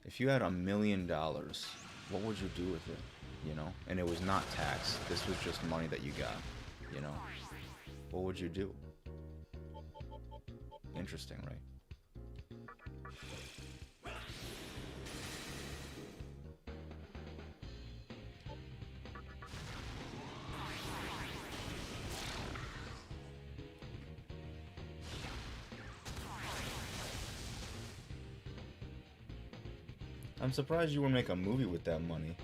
If you had $1 million, what would you do with it? You know? And it was not taxed. This was just money that you got. You know? What would you do? Interesting, right? I'm surprised you would make a movie with that money.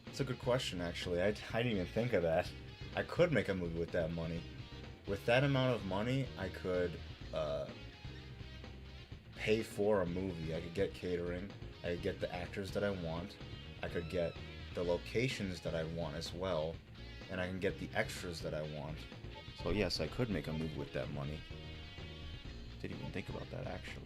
It's a good question, actually. I didn't even think of that. I could make a movie with that money. With that amount of money, I could pay for a movie. I could get catering. I could get the actors that I want. I could get the locations that I want as well. and I can get the extras that I want. So yes, I could make a move with that money. Didn't even think about that, actually.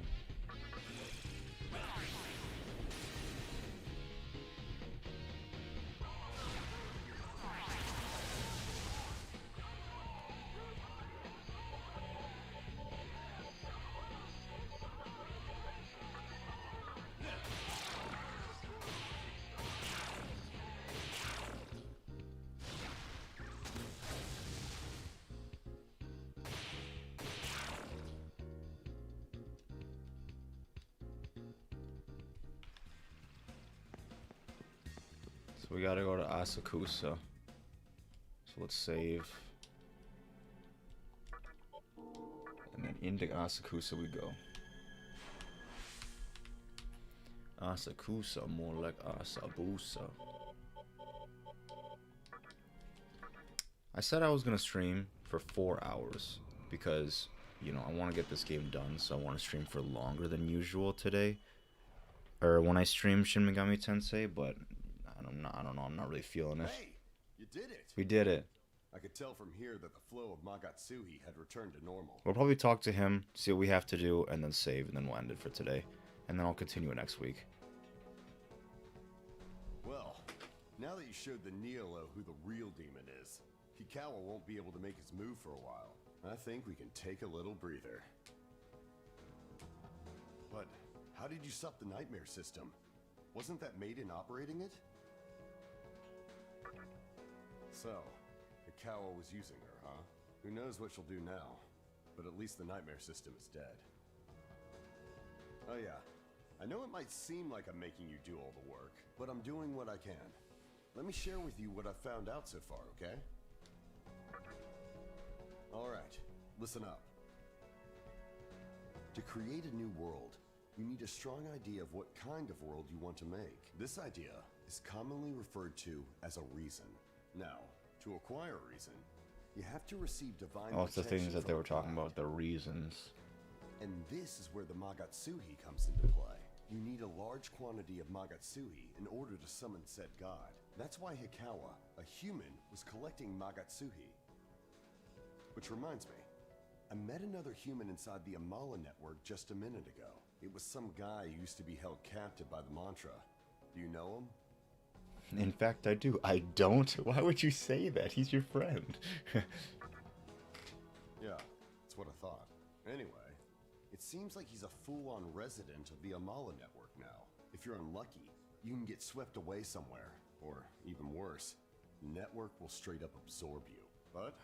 So we gotta go to Asakusa. So let's save. And then into Asakusa we go. Asakusa, more like Asabusa. I said I was gonna stream for 4 hours because, you know, I want to get this game done, so I want to stream for longer than usual today. Or when I stream Shin Megami Tensei, but I don't know, I'm not really feeling it. Hey, you did it. We did it. I could tell from here that the flow of Magatsuhi had returned to normal. We'll probably talk to him, see what we have to do, and then save, and then we'll end it for today. And then I'll continue it next week. Well, now that you showed the Nihilo who the real demon is, Hikawa won't be able to make his move for a while. I think we can take a little breather. But how did you sup the nightmare system? Wasn't that Maiden operating it? So, Hikawa was using her, huh? Who knows what she'll do now? But at least the nightmare system is dead. Oh yeah, I know it might seem like I'm making you do all the work, but I'm doing what I can. Let me share with you what I've found out so far, okay? Alright, listen up. To create a new world, you need a strong idea of what kind of world you want to make. This idea is commonly referred to as a reason. Now, to acquire a reason, you have to receive divine Oh, it's the things protection that they from were talking God. about, the reasons. And this is where the Magatsuhi comes into play. You need a large quantity of Magatsuhi in order to summon said god. That's why Hikawa, a human, was collecting Magatsuhi. Which reminds me, I met another human inside the Amala network just a minute ago. It was some guy who used to be held captive by the mantra. Do you know him? In fact, I do. I don't? Why would you say that? He's your friend. Yeah, that's what I thought. Anyway, it seems like he's a full-on resident of the Amala network now. If you're unlucky, you can get swept away somewhere. Or, even worse, the network will straight up absorb you. But,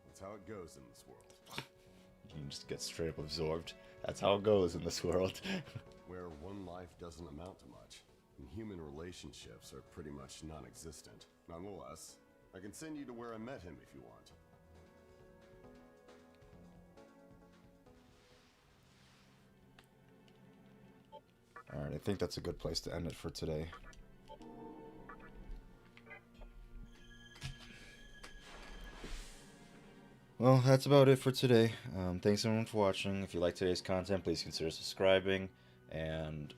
that's how it goes in this world. You can just get straight up absorbed. That's how it goes in this world. Where one life doesn't amount to much, and human relationships are pretty much non-existent. Nonetheless, I can send you to where I met him if you want. Alright, I think that's a good place to end it for today. Well, that's about it for today. Thanks everyone for watching. If you like today's content, please consider subscribing. And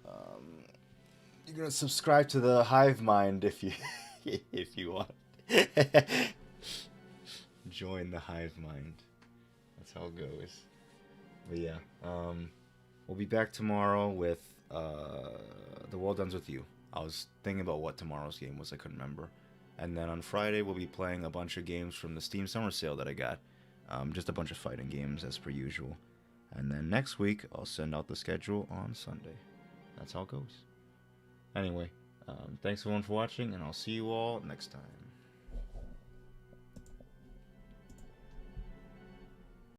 you're gonna subscribe to the Hive Mind if you if you want. Join the Hive Mind. That's how it goes. But yeah, we'll be back tomorrow with The World Ends With You. I was thinking about what tomorrow's game was. I couldn't remember. And then on Friday, we'll be playing a bunch of games from the Steam Summer Sale that I got. Just a bunch of fighting games as per usual. And then next week, I'll send out the schedule on Sunday. That's how it goes. Anyway, thanks everyone for watching, and I'll see you all next time.